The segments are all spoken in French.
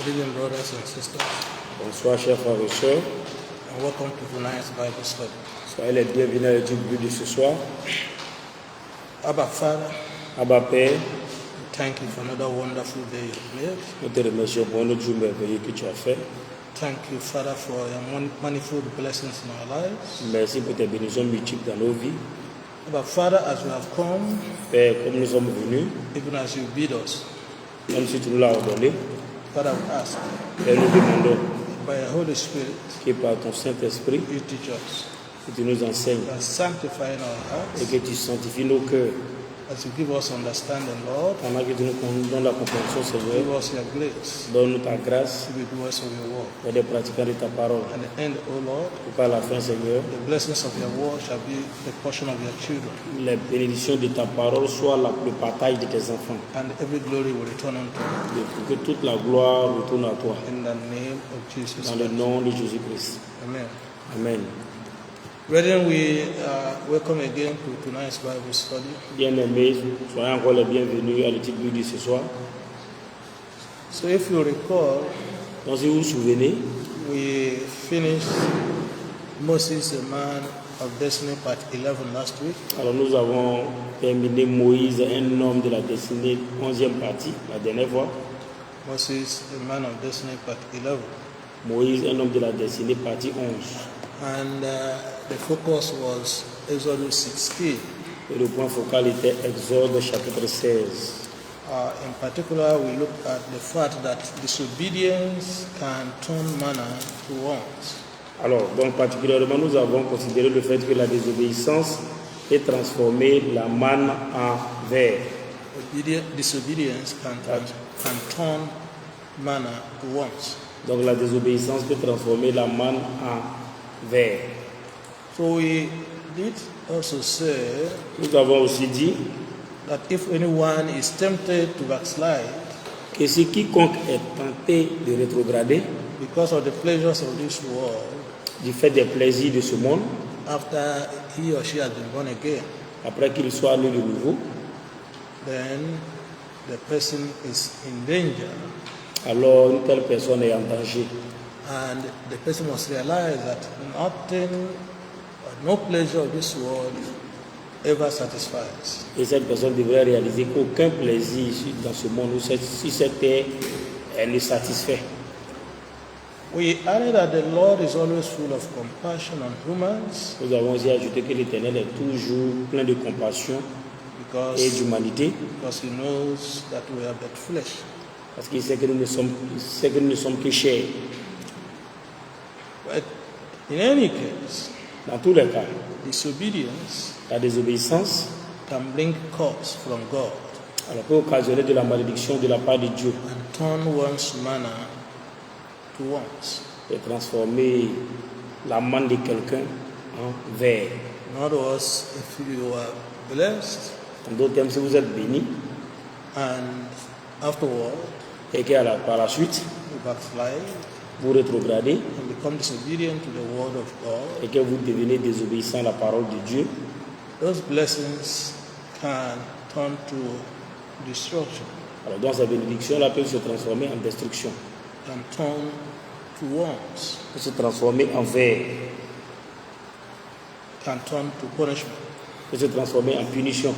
Good evening, brothers and sisters, Bonsoir, chers frères et sœurs. and welcome to tonight's Bible study. Soyez les bienvenus à l'étude biblique de ce soir. Abba, Father, Abba Père, we thank you for another wonderful day you've made. nous te remercions pour un autre jour merveilleux que tu as fait. Thank you, Father, for your manifold blessings in our lives. Merci pour tes bénédictions multiples dans nos vies. Abba, Father, as we have come, Père, comme nous sommes venus, even as you bid us, comme si tu nous l'as ordonné, Father, we ask, Père, nous demandons by your Holy Spirit, que par ton Saint-Esprit, you teach us, que tu nous enseignes by sanctifying our et hearts, que tu sanctifies nos cœurs. as you give us understanding, Lord, Pendant que tu nous donnes la compréhension, give Seigneur, us your grace donne-nous ta grâce to be doers of your word. pour des pratiquants de ta parole. And the end, O Lord, Pour qu'à la fin, Seigneur, the blessings of your word shall be the portion of your children, les bénédictions de ta parole soient le partage de tes enfants. and every glory will return unto you. Et pour que toute la gloire retourne à toi. In the name of Jesus Dans le Christ. nom de Jésus-Christ. Amen. Amen. Brethren, we welcome again to tonight's Bible study. Bien-aimés, soyez encore les bienvenus à l'étude biblique ce soir. So, if you recall, Donc, si vous vous souvenez, we finished Moses, a man of destiny, part 11 last week. alors nous avons terminé Moïse, un homme de la destinée, 11e partie, la dernière fois. Moses, a man of destiny, part 11. Moïse, un homme de la destinée, partie 11. And the focus was Exodus 16. Et le point focal était Exode chapitre 16. In particular, we looked at the fact that disobedience can turn manna to want. Alors, donc particulièrement, nous avons considéré le fait que la désobéissance est transformée la manne en verre. Disobedience can turn manna to want. Donc la désobéissance peut transformer la manne en verre. So we did also say Nous avons aussi dit that if anyone is tempted to backslide que si quiconque est tenté de rétrograder because of the pleasures of this world, du fait des plaisirs de ce monde, after he or she has been born again, après qu'il soit né de nouveau, then the person is in danger, alors une telle personne est en danger. and the person must realize that nothing, no pleasure of this world ever satisfies. Et cette personne devrait réaliser qu'aucun plaisir dans ce monde ou sur cette terre elle ne satisfait. We added that the Lord is always full of compassion on humans Nous avons aussi ajouté que l'Éternel est toujours plein de compassion et because d'humanité he knows that we are but flesh. parce qu'il sait que nous ne sommes que chair. But in any case, Dans tous les cas, disobedience la désobéissance can bring curse from God alors, peut occasionner de la malédiction de la part de Dieu and turn one's manna to want. et transformer la manne de quelqu'un en verre. In other words, if you are blessed En d'autres termes, si vous êtes béni and afterward et que par la suite, you backslide vous rétrogradez and become disobedient to the word of God, et que vous devenez désobéissant à la parole de Dieu, those blessings can turn to destruction, alors donc ces bénédictions-là peuvent se transformer en destruction, can turn to want, peuvent se transformer en verre, can turn to punishment, peuvent se transformer en punition.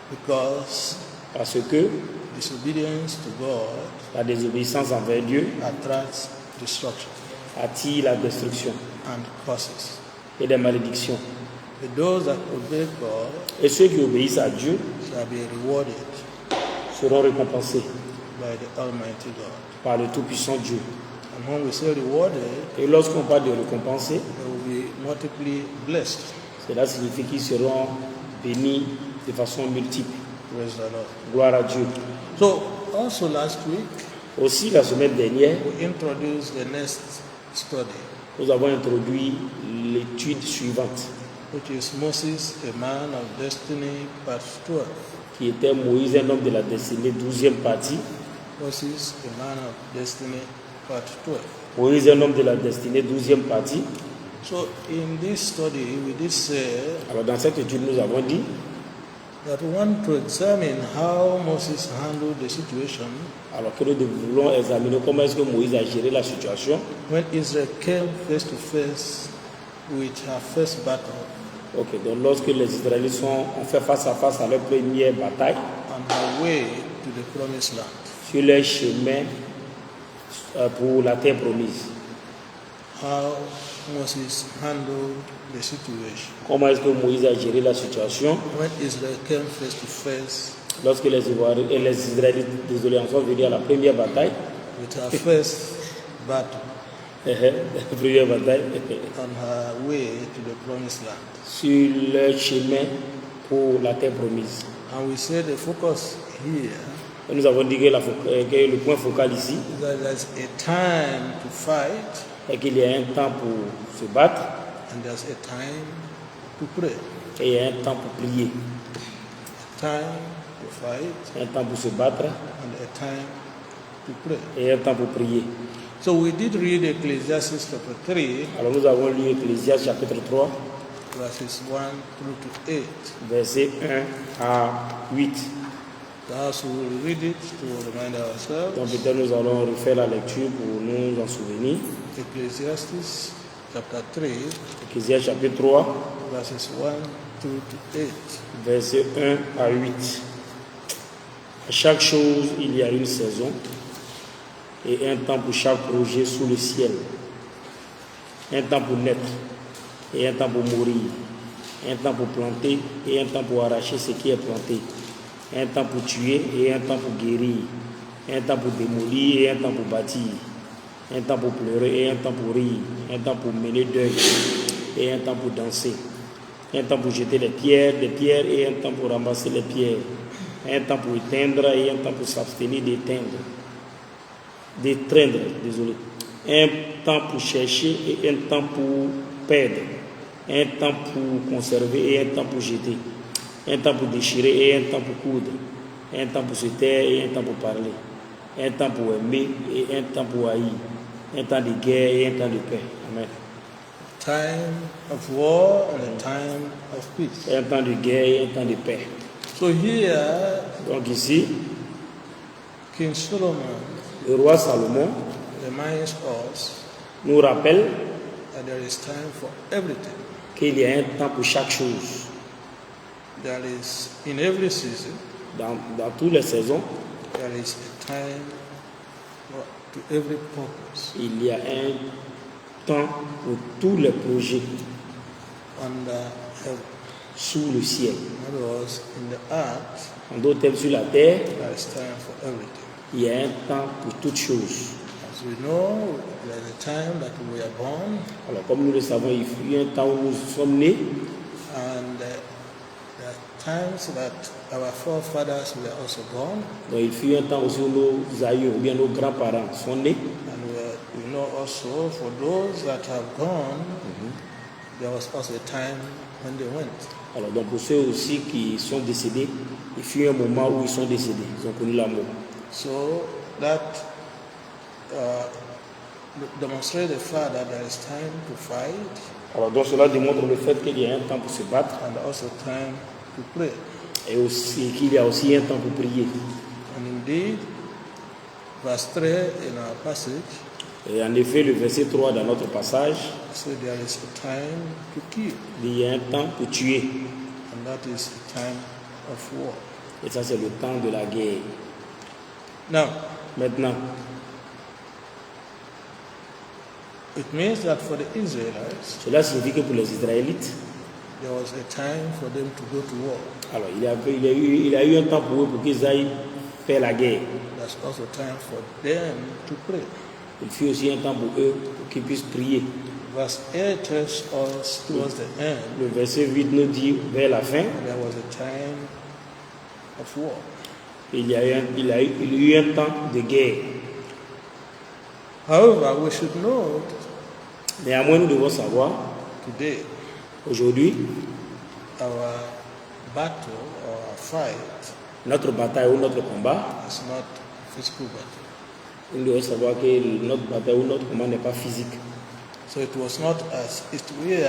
because Parce que disobedience to God la désobéissance envers Dieu attracts destruction attire la destruction and curses. et des malédictions. But those that obey God Et ceux qui obéissent à Dieu shall be rewarded seront récompensés by the Almighty God. par le Tout-Puissant Dieu. And when we say rewarded, Et lorsqu'on parle de récompenser, they will be multiply blessed. cela signifie qu'ils seront bénis de façon multiple. Praise the Lord. Gloire à Dieu. So, also last week, Aussi, la semaine dernière, we introduced the next study, nous avons introduit l'étude suivante, which is Moses, a man of destiny, part 12. qui était Moïse, un homme de la destinée, 12e partie. Moses, a man of destiny, part 12. Moïse, un homme de la destinée, 12e partie. So, in this study, we did say Alors, dans cette étude, nous avons dit that we want to examine how Moses handled the situation Alors que nous voulons examiner comment est-ce que Moïse a géré la situation when Israel came face to face with her first battle Ok, donc lorsque les Israélites ont fait face à leur première bataille on her way to the promised land. sur leur chemin pour la terre promise. How Moses handled the situation Comment est-ce que Moïse a géré la situation when Israel came face to face lorsque les Israélites, en sont venus à la première bataille. with her first battle La première bataille on her way to the promised land. sur leur chemin pour la terre promise. And we say the focus here Et nous avons dit que le point focal ici is that there's a time to fight est qu'il y a un temps pour se battre and there's a time to pray. et il y a un temps pour prier. A time to fight Un temps pour se battre and a time to pray. et un temps pour prier. So we did read Ecclesiastes chapter 3, Alors nous avons lu Ecclésiaste chapitre 3, verses 1 through to 8. versets 1 à 8. Perhaps we will read it to remind Donc ourselves. peut-être nous allons refaire la lecture pour nous en souvenir. Ecclesiastes chapter 3, Ecclésiaste chapitre 3, verses 1 through to 8. versets 1 à 8. À chaque chose, il y a une saison et un temps pour chaque projet sous le ciel. Un temps pour naître et un temps pour mourir. Un temps pour planter et un temps pour arracher ce qui est planté. Un temps pour tuer et un temps pour guérir. Un temps pour démolir et un temps pour bâtir. Un temps pour pleurer et un temps pour rire. Un temps pour mener deuil et un temps pour danser. Un temps pour jeter des pierres et un temps pour ramasser les pierres. Un temps pour éteindre et un temps pour s'abstenir d'éteindre. Désolé. Un temps pour chercher et un temps pour perdre. Un temps pour conserver et un temps pour jeter. Un temps pour déchirer et un temps pour coudre. Un temps pour se taire et un temps pour parler. Un temps pour aimer et un temps pour haïr. Un temps de guerre et un temps de paix. Amen. Time of war and a time of peace. Un temps de guerre et un temps de paix. So here, Donc ici, King Solomon le roi Salomon reminds us nous rappelle that there is time for everything. qu'il y a un temps pour chaque chose. There is, in every season, Dans toutes les saisons, there is a time to every purpose. il y a un temps pour tous les projets Under heaven. sous le ciel. In other words, in the earth, En d'autres termes, sur la terre, there is time for everything. il y a un temps pour toutes choses. As we know, there is a time that we are born, Alors, comme nous le savons, il fut un temps où nous sommes nés, and there are times that our forefathers were also born, donc il fut un temps aussi où nos aïeux ou bien nos grands-parents sont nés. and we know also for those that have gone, there was also a time when they went. Alors, donc pour ceux aussi qui sont décédés, il fut un moment où ils sont décédés, ils ont connu la mort. So that demonstrates the fact that there is time to fight Alors, donc cela démontre le fait qu'il y a un temps pour se battre and also time to pray. et aussi qu'il y a aussi un temps pour prier. And indeed, verse 3 in our passage Et en effet, le verset 3 dans notre passage, says there is a time to kill, il y a un temps pour tuer. and that is a time of war. Et ça, c'est le temps de la guerre. Now, Maintenant, it means that for the Israelites, cela signifie que pour les Israélites, there was a time for them to go to war. alors il y a eu un temps pour eux pour qu'ils aillent faire la guerre. There's also time for them to pray. Il fut aussi un temps pour eux pour qu'ils puissent prier. Verse 8 tells us towards the end Le verset 8 nous dit, vers la fin, there was a time of war. il y a eu un temps de guerre. However, we should note Néanmoins, nous devons savoir, today aujourd'hui, our battle or our fight notre bataille ou notre combat, is not physical battle. nous devons savoir que notre bataille ou notre combat n'est pas physique. So it was not as it were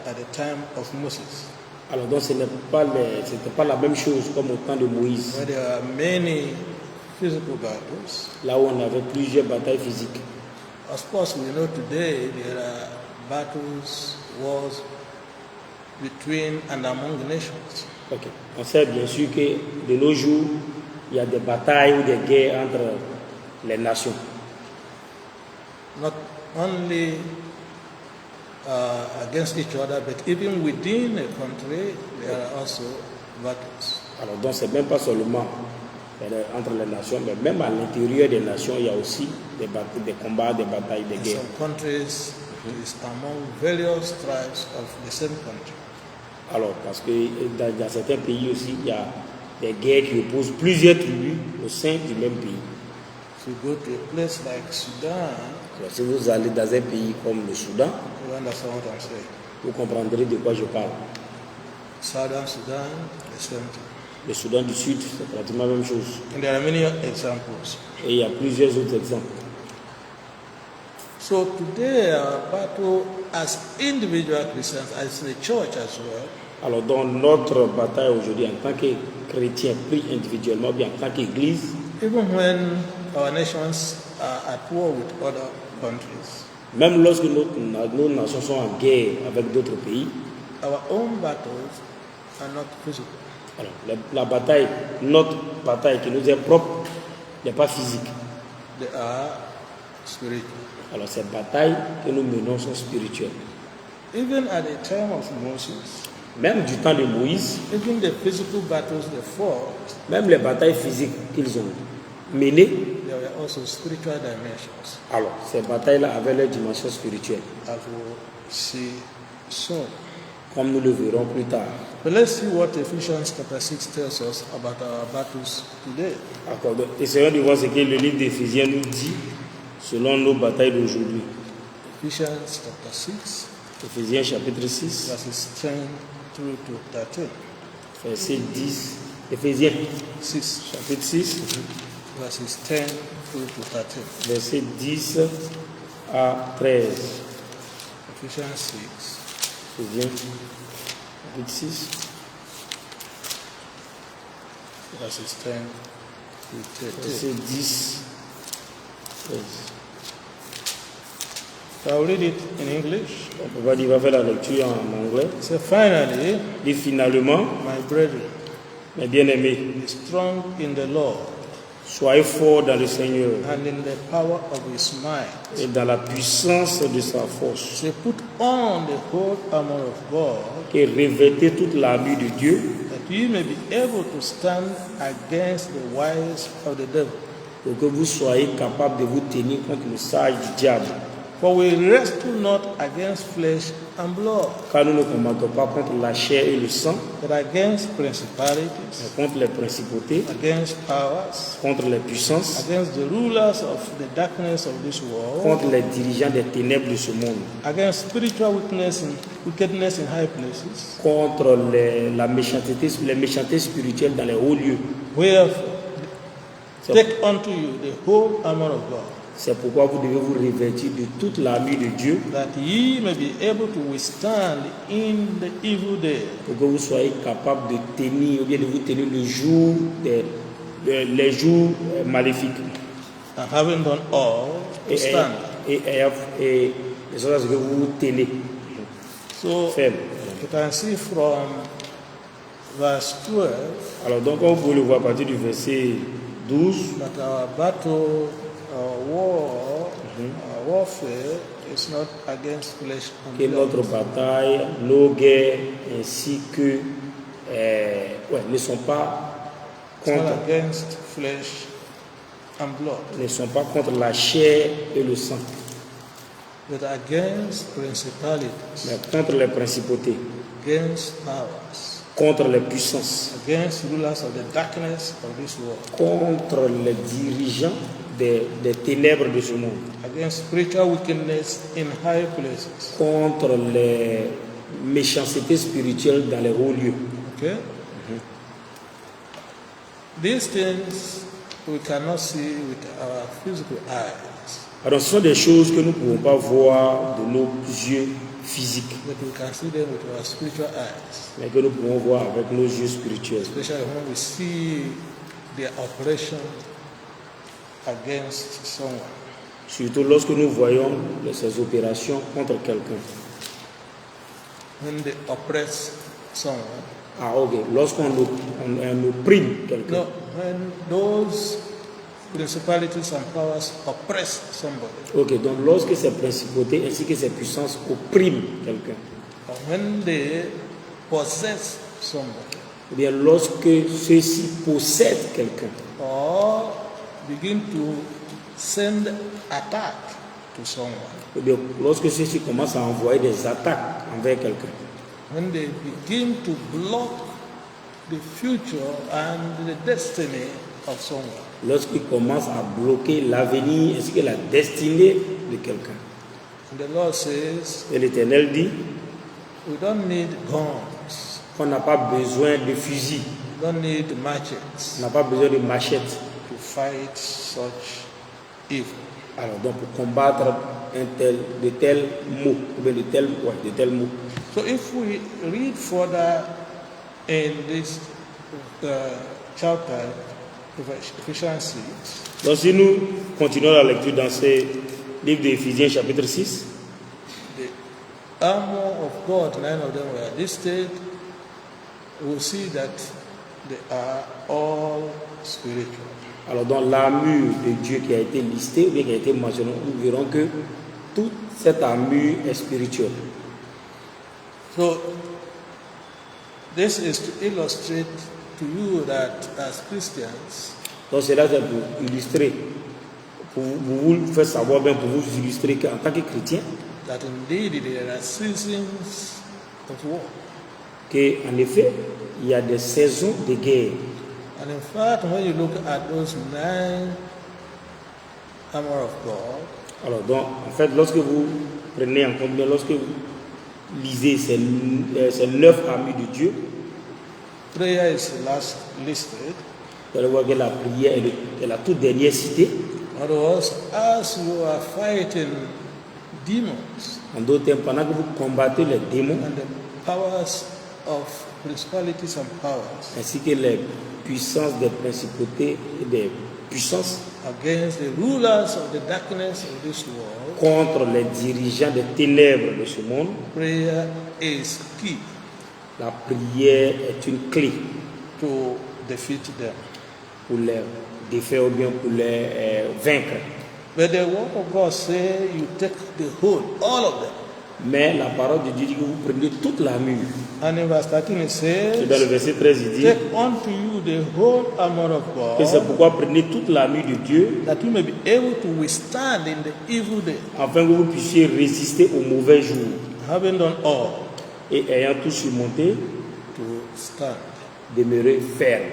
at the time of Moses. Alors donc c'était pas la même chose comme au temps de Moïse, where there are many physical battles. là où on avait plusieurs batailles physiques. Of course, we know today there are battles, wars between and among nations. Ok. On sait bien sûr que de nos jours, il y a des batailles ou des guerres entre les nations. Not only against each other, but even within a country, there are also battles. Alors donc c'est même pas seulement entre les nations, mais même à l'intérieur des nations, il y a aussi des combats, des batailles, des In guerres. some countries, it is among various tribes of the same country. Alors parce que dans certains pays aussi, il y a des guerres qui opposent plusieurs tribus au sein du même pays. If you go to a place like Sudan, Alors, si vous allez dans un pays comme le Soudan, you understand what I'm saying. vous comprendrez de quoi je parle. Southern Sudan, the same thing. Le Soudan du Sud, c'est pratiquement la même chose. And there are many examples. Et il y a plusieurs autres exemples. So today, our battle as individual Christians, as the church as well, Alors, dans notre bataille aujourd'hui en tant que chrétien pris individuellement, bien en tant qu'Église, even when our nations are at war with other countries, même lorsque nos nations sont en guerre avec d'autres pays, our own battles are not physical. alors la bataille, notre bataille qui nous est propre, n'est pas physique. They are spiritual. Alors, ces batailles que nous menons sont spirituelles. Even at the time of Moses, Même du temps de Moïse, even the physical battles they fought, même les batailles physiques qu'ils ont menées, there were also spiritual dimensions, alors ces batailles-là avaient leur dimension spirituelle, as we'll see soon. comme nous le verrons plus tard. But let's see what Ephesians chapter 6 tells us about our battles today. D'accord. Donc, essayons de voir ce que le livre d'Éphésiens nous dit selon nos batailles d'aujourd'hui. Ephesians chapter 6, Éphésiens chapitre 6, verses 10 through to 13. verset 10. Éphésiens 6, chapitre 6, verses 10 through to 13. verset 10 à 13. Ephesians 6, Éphésiens chapitre 6, verses 10 through 13. verset 10, 13. I'll read it in English. Il va faire la lecture en anglais. So finally, Et finalement, my brethren, mes bien-aimés, be strong in the Lord soyez forts dans le Seigneur and in the power of his might. et dans la puissance de sa force. So put on the whole armor of God, Et revêtez toute l'armure de Dieu that ye may be able to stand against the wiles of the devil. pour que vous soyez capables de vous tenir contre le sage du diable. For we wrestle not against flesh and blood, Car nous ne combattons pas contre la chair et le sang, but against mais principalities, contre les principautés, against powers, contre les puissances, against the rulers of the darkness of this world, contre les dirigeants des ténèbres de ce monde, against spiritual wickedness in high places. contre les méchancetés spirituelles dans les hauts lieux. Wherefore, C'est take unto you the whole armor of God, c'est pourquoi vous devez vous revêtir de toute l'armure de Dieu that ye may be able to withstand in the evil day, pour que vous soyez capables de tenir, ou bien de vous tenir le jour les jours maléfiques. and having done all, to Et stand. de sorte à ce que vous vous tenez So ferme. you can see from verse 12 Alors donc, on peut le voir à partir du verset 12, that our battle, our warfare is not against flesh and que blood, notre bataille, nos guerres, ainsi que ne sont pas it's not contre, against flesh and blood, ne sont pas contre la chair et le sang, but against principalities, mais contre les principautés, against powers, contre les puissances, against rulers of the darkness of this world, contre les dirigeants des ténèbres de ce monde, against spiritual wickedness in high places. contre les méchancetés spirituelles dans les hauts lieux. Okay? These things we cannot see with our physical eyes. Alors ce sont des choses que nous ne pouvons pas voir de nos yeux physiques, but we can see them with our spiritual eyes, mais que nous pouvons voir avec nos yeux spirituels. especially when we see their operation against someone. Surtout lorsque nous voyons ces opérations contre quelqu'un. When they oppress someone. Ah ok, lorsqu'on opprime quelqu'un. No, when those principalities and powers oppress somebody. Ok, donc lorsque ces principautés ainsi que ces puissances oppriment quelqu'un. Or when they possess somebody. Ou bien lorsque ceux-ci possèdent quelqu'un. Or begin to send attack to someone. Ou bien lorsque ceux-ci commencent à envoyer des attaques envers quelqu'un. When they begin to block the future and the destiny of someone. Lorsqu'ils commencent à bloquer l'avenir ainsi que la destinée de quelqu'un. And the Lord says, Et l'Éternel dit, we don't need guns. qu'on n'a pas besoin de fusils, We don't need machetes on n'a pas besoin de machettes. to fight such evil. Alors donc pour combattre de tels mots, ou bien de tels mots. So if we read further in this chapter, Ephesians 6, Donc si nous continuons la lecture dans ce livre d'Éphésiens chapitre 6, the armor of God, 9 of them were listed. We'll see that they are all spiritual. alors dans l'armure de Dieu qui a été listée, ou bien qui a été mentionnée, nous verrons que toute cette armure est spirituelle. So this is to illustrate to you that as Christians, Donc cela c'est pour illustrer, pour vous faire savoir bien, pour vous illustrer qu'en tant que chrétien, that indeed there are seasons of war. qu'en effet, il y a des saisons de guerre. And in fact, when you look at those 9 armor of God, Alors donc, en fait, lorsque vous prenez en compte, bien, lorsque vous lisez ces 9 armures de Dieu, prayer is last listed. vous allez voir que la prière est la toute dernière citée. In other words, as you are fighting demons En d'autres termes, pendant que vous combattez les démons, and the powers of principalities and powers ainsi que les puissances des principautés et des puissances against the rulers of the darkness of this world, contre les dirigeants des ténèbres de ce monde, prayer is key la prière est une clé to defeat them. pour les défaire ou bien pour les vaincre. But the word of God says you take the whole, all of them. Mais la parole de Dieu dit que vous prenez toute l'armure. And in verse 13 it Et dans le says, verset 13, il dit take unto you the whole armor of que c'est God, pourquoi prenez toute l'armure de Dieu that you may be able to withstand in the evil day, afin que vous puissiez résister au mauvais jour having done all et ayant tout surmonté, to stand. demeurer ferme.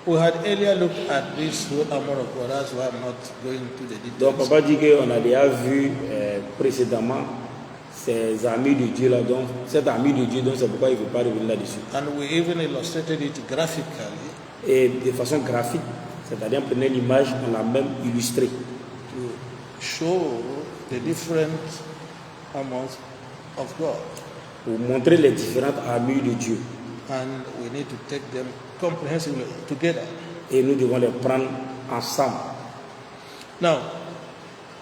We had earlier looked at this whole armor of God, that's why I'm not going into the Donc details. papa dit qu'on a déjà vu précédemment ces armures de Dieu là, donc cette armure de Dieu, donc c'est pourquoi il ne veut pas revenir là-dessus. And we even illustrated it graphically Et de façon graphique, c'est-à-dire prenez l'image, on l'a même illustrée to show the different armors of God. pour montrer les différentes armures de Dieu. And we need to take them comprehensively together. Et nous devons les prendre ensemble. Now,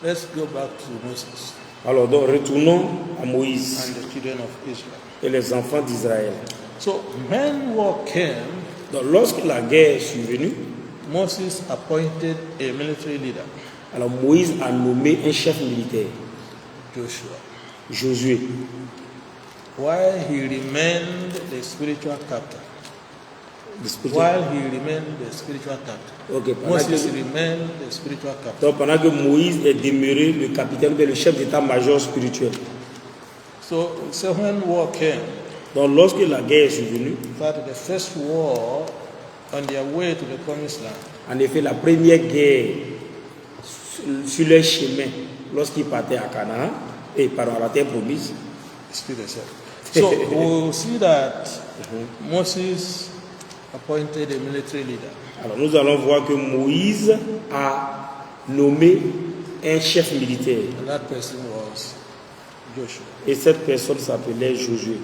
let's go back to Moses Alors donc retournons à Moïse and the children of Israel. et les enfants d'Israël. So, when war came, Donc lorsque la guerre est survenue, Moses appointed a military leader, alors Moïse a nommé un chef militaire, Joshua, Josué, while he remained the spiritual captain. While he remained the spiritual captain. Ok, Moses remained the spiritual captain. donc pendant que Moïse est demeuré le capitaine, le chef d'état-major spirituel. So when war came, Donc lorsque la guerre est survenue, that the first war on their way to the promised land, en effet la première guerre sur leur chemin, lorsqu'ils partaient à Canaan, et par la terre promise, still the same. So we'll see that Moses appointed a military leader. alors nous allons voir que Moïse a nommé un chef militaire. And that person was Joshua. Et cette personne s'appelait Josué.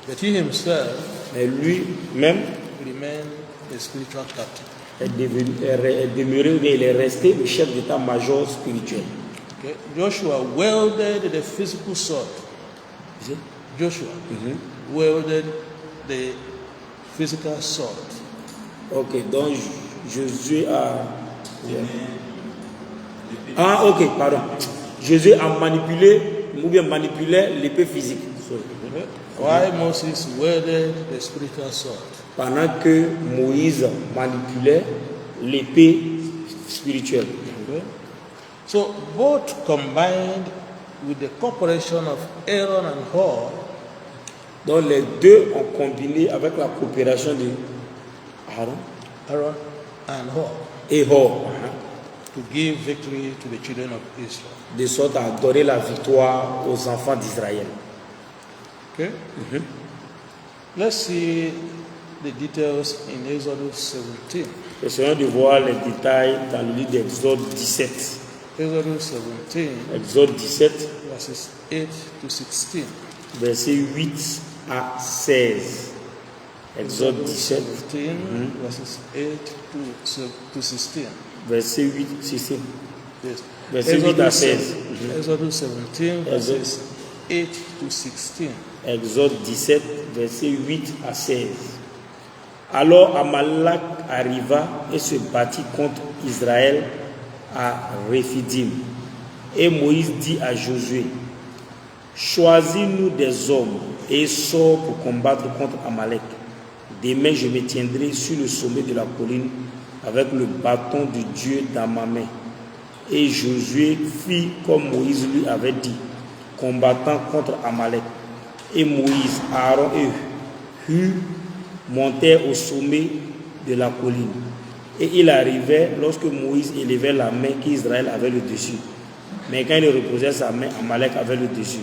But he himself Mais lui-même remained a spiritual captain. est demeuré, ou bien il est resté le chef d'état-major spirituel. Okay? Joshua wielded the physical sword. You see? Joshua wielded the physical sword. Ok, donc Josué a... Ah, ok, pardon. Josué a manipulé, ou bien manipulait l'épée physique. Sorry. Okay? While Moses wielded the spiritual sword. Pendant que Moïse manipulait l'épée spirituelle. Okay? So both combined with the cooperation of Aaron and Hur Donc les deux ont combiné avec la coopération de Aaron and Hur et Hor, to give victory to the children of Israel. de sorte à donner la victoire aux enfants d'Israël. Okay? Let's see the details in Exodus 17. Essayons de voir les détails dans le livre d'Exode 17. Exodus 17, Exode 17, verses 8 to 16. versets 8 à 16. Exode 17, 17, verses 8 to 16. verset 8, 16. Yes. Verset 8 à 16. Exodus 17, verses 8 to 16. Exode 17, verset 8 à 16. Alors Amalek arriva et se battit contre Israël à Rephidim. Et Moïse dit à Josué, choisis-nous des hommes et sors pour combattre contre Amalek. Demain je me tiendrai sur le sommet de la colline avec le bâton de Dieu dans ma main. Et Josué fit comme Moïse lui avait dit, combattant contre Amalek. Et Moïse, Aaron et Hur montèrent au sommet de la colline. Et il arrivait, lorsque Moïse élevait la main, qu'Israël avait le dessus. Mais quand il reposait sa main, Amalek avait le dessus.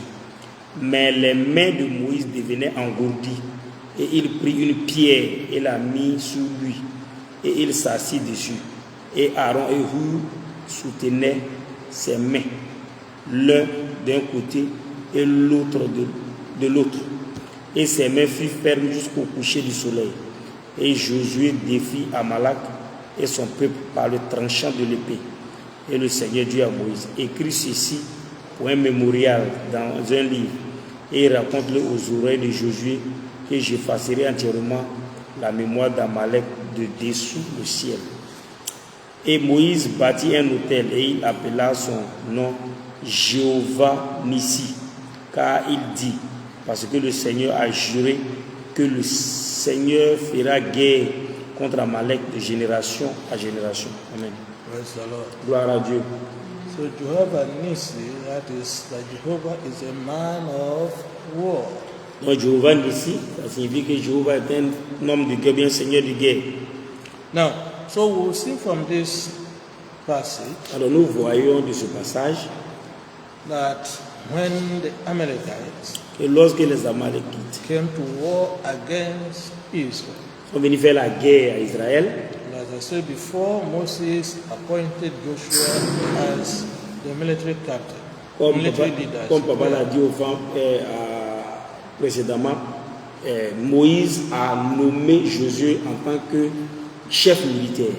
Mais les mains de Moïse devenaient engourdies. Et il prit une pierre et la mit sur lui. Et il s'assit dessus. Et Aaron et Hur soutenaient ses mains, l'un d'un côté et l'autre de l'autre. Et ses mains furent fermes jusqu'au coucher du soleil. Et Josué défit Amalek et son peuple par le tranchant de l'épée. Et le Seigneur dit à Moïse, écris ceci pour un mémorial dans un livre, et raconte-le aux oreilles de Josué, que j'effacerai entièrement la mémoire d'Amalek de dessous le ciel. Et Moïse bâtit un autel et il appela son nom Jéhovah Nissi, car il dit, parce que le Seigneur a juré que le Seigneur fera guerre contre Amalek de génération à génération. Amen. Praise the Lord. Gloire à Dieu. So Jehovah Nissi, that is that Jehovah is a man of war. Donc Jéhovah Nissi, ça signifie que Jéhovah est un homme de guerre, bien Seigneur de guerre. Now, so we'll see from this passage Alors nous voyons de ce passage that when the Amalekites que lorsque les Amalekites came to war against Israel, sont venus faire la guerre à Israël, and as I said before, Moses appointed Joshua as the military captain, military leader. comme Papa l'a dit précédemment, Moïse a nommé Josué en tant que chef militaire.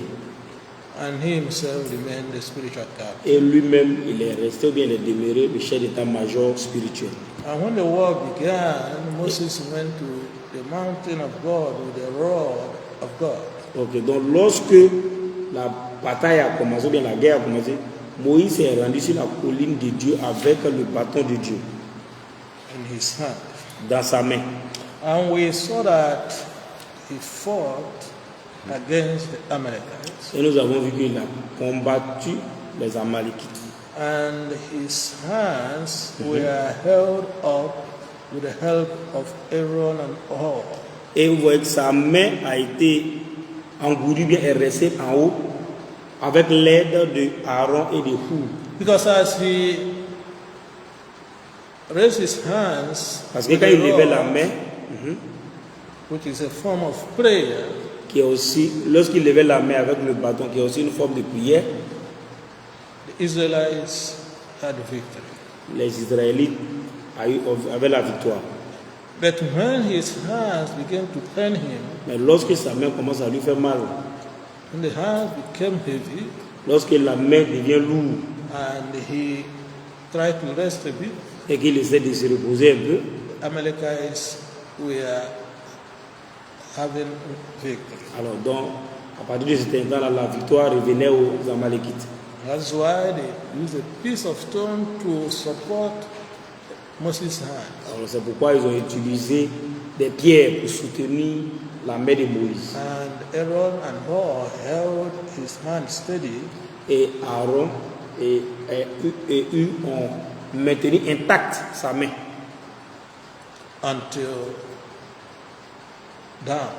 And he himself remained the spiritual captain. Et lui-même, il est resté, ou bien il est demeuré le chef d'état-major spirituel. And when the war began, Moses went to the mountain of God with the rod of God. Ok, donc lorsque la bataille a commencé, ou bien la guerre a commencé, Moïse est rendu sur la colline de Dieu avec le bâton de Dieu In his hand. dans sa main. And we saw that he fought against the Amalekites. Et nous avons vu qu'il a combattu les Amalekites. And his hands were held up with the help of Aaron and Hur. Et vous voyez que sa main a été engourdie, bien est restée en haut, avec l'aide de Aaron et de Hur. Because as he raised his hands, Parce que with quand the il levait la rod, main, which is a form of prayer, qui est aussi, lorsqu'il levait la main avec le bâton, qui est aussi une forme de prière, the Israelites had victory. les Israélites avait la victoire. But when his hands began to pain him, Mais lorsque sa main commence à lui faire mal, when the hands became heavy, lorsque la main devient lourde and he tried to rest a bit, et qu'il essaie de se reposer un peu, the Amalekites were having victory. alors donc, à partir de cet instant-là, la victoire revenait aux Amalekites. That's why they used a piece of stone to support Moses' hand. Alors c'est pourquoi ils ont utilisé des pierres pour soutenir la main de Moïse. And Aaron and Hur held his hand steady Et Aaron et eux ont maintenu intacte sa main until dawn.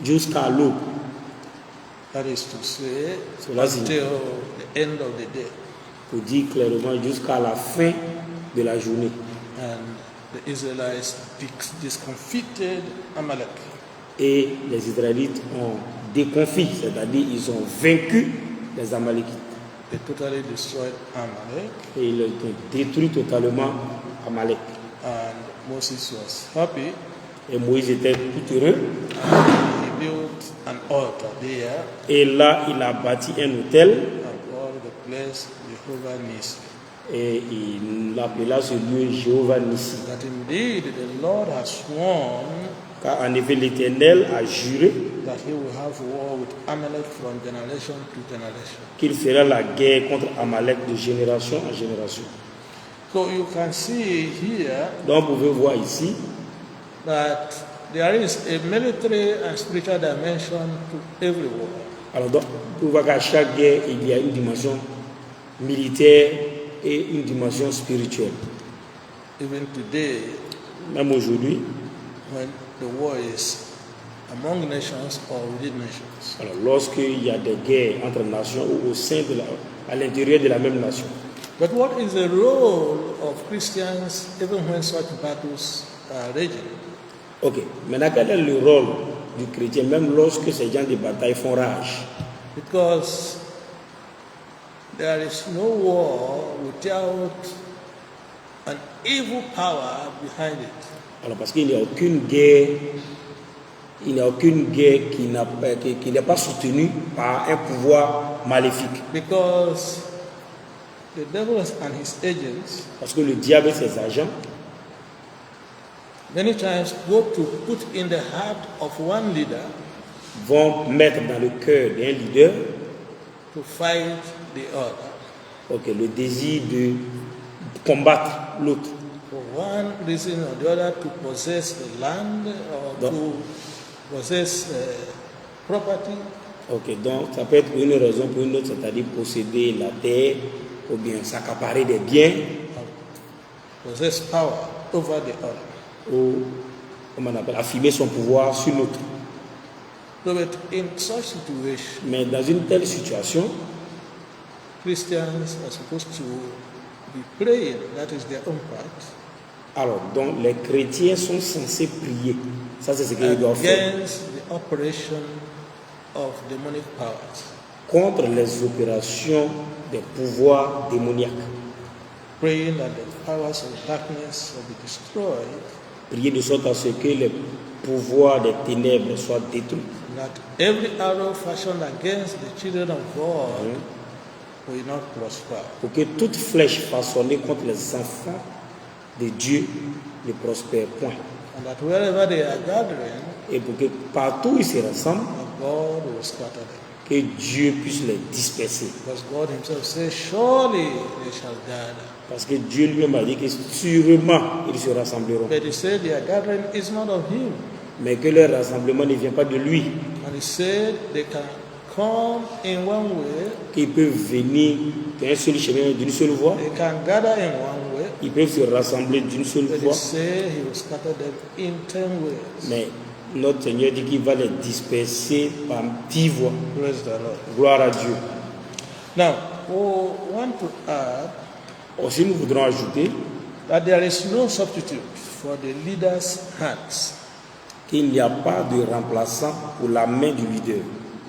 jusqu'à l'aube. That is to say, Cela signifie, until the end of the day. pour dire clairement, jusqu'à la fin de la journée. And the Israelites discomfited Amalek. Et les Israélites ont déconfit, c'est-à-dire ils ont vaincu les Amalekites. They totally destroyed Amalek, Et ils ont détruit totalement Amalek. and Moses was happy. Et Moïse était tout heureux. And he built an altar there Et là, il a bâti un hôtel and called the place Jehovah Nissi. et il appela ce lieu Jéhovah Nissi. That indeed the Lord has sworn Car en effet, l'Éternel a juré that he will have war with Amalek from generation to generation. qu'il fera la guerre contre Amalek de génération en génération. So you can see here Donc, vous pouvez voir ici that there is a military and spiritual dimension to every war. alors donc, vous voyez qu'à chaque guerre, il y a une dimension militaire et une dimension spirituelle. Even today, Même aujourd'hui, when the war is among nations or within nations. alors lorsqu'il y a des guerres entre nations ou au sein de à l'intérieur de la même nation. But what is the role of Christians even when such battles are raging? Ok, maintenant quel est le rôle du chrétien même lorsque ces gens de bataille font rage? Because there is no war without an evil power behind it. Alors parce qu'il n'y a aucune guerre, il n'y a aucune guerre qui n'est pas soutenue par un pouvoir maléfique. Because the devil and his agents Parce que le diable et ses agents many times go to put in the heart of one leader vont mettre dans le cœur d'un leader to fight the other. ok, le désir de combattre l'autre. For one reason or the other, to possess the land or to possess property. Ok, donc ça peut être pour une raison, pour une autre, c'est-à-dire posséder la terre ou bien s'accaparer des biens Possess power over the other. ou, comment on appelle, affirmer son pouvoir sur l'autre. So, but in such situation, Mais dans une telle situation, Christians are supposed to be praying. That is their own part. alors donc les chrétiens sont censés prier. Ça c'est ce qu'ils doivent faire. Against the operation of demonic powers. Contre les opérations des pouvoirs démoniaques. Praying that the powers of darkness will be destroyed. Prier de sorte à ce que les pouvoirs des ténèbres soient détruits. That every arrow fashioned against the children of God will not prosper. Pour que toute flèche façonnée contre les enfants de Dieu ne prospère point. And that wherever they are gathering, Et pour que partout où ils se rassemblent, God will scatter them. que Dieu puisse les disperser. Because God himself says, surely they shall gather. Parce que Dieu lui-même a dit que sûrement ils se rassembleront. But he said their gathering is not of him. Mais que leur rassemblement ne vient pas de lui. And he said they can come in one way, Qu'ils peuvent venir d'un seul chemin, d'une seule voie. they can gather in one way, Ils peuvent se rassembler d'une seule but he voie. said he will scatter them in 10 ways. Mais notre Seigneur dit qu'il va les disperser par 10 voies. Praise the Lord. Gloire à Dieu. Now, we want to add Aussi, nous voudrons ajouter that there is no substitute for the leader's hands. qu'il n'y a pas de remplaçant pour la main du leader.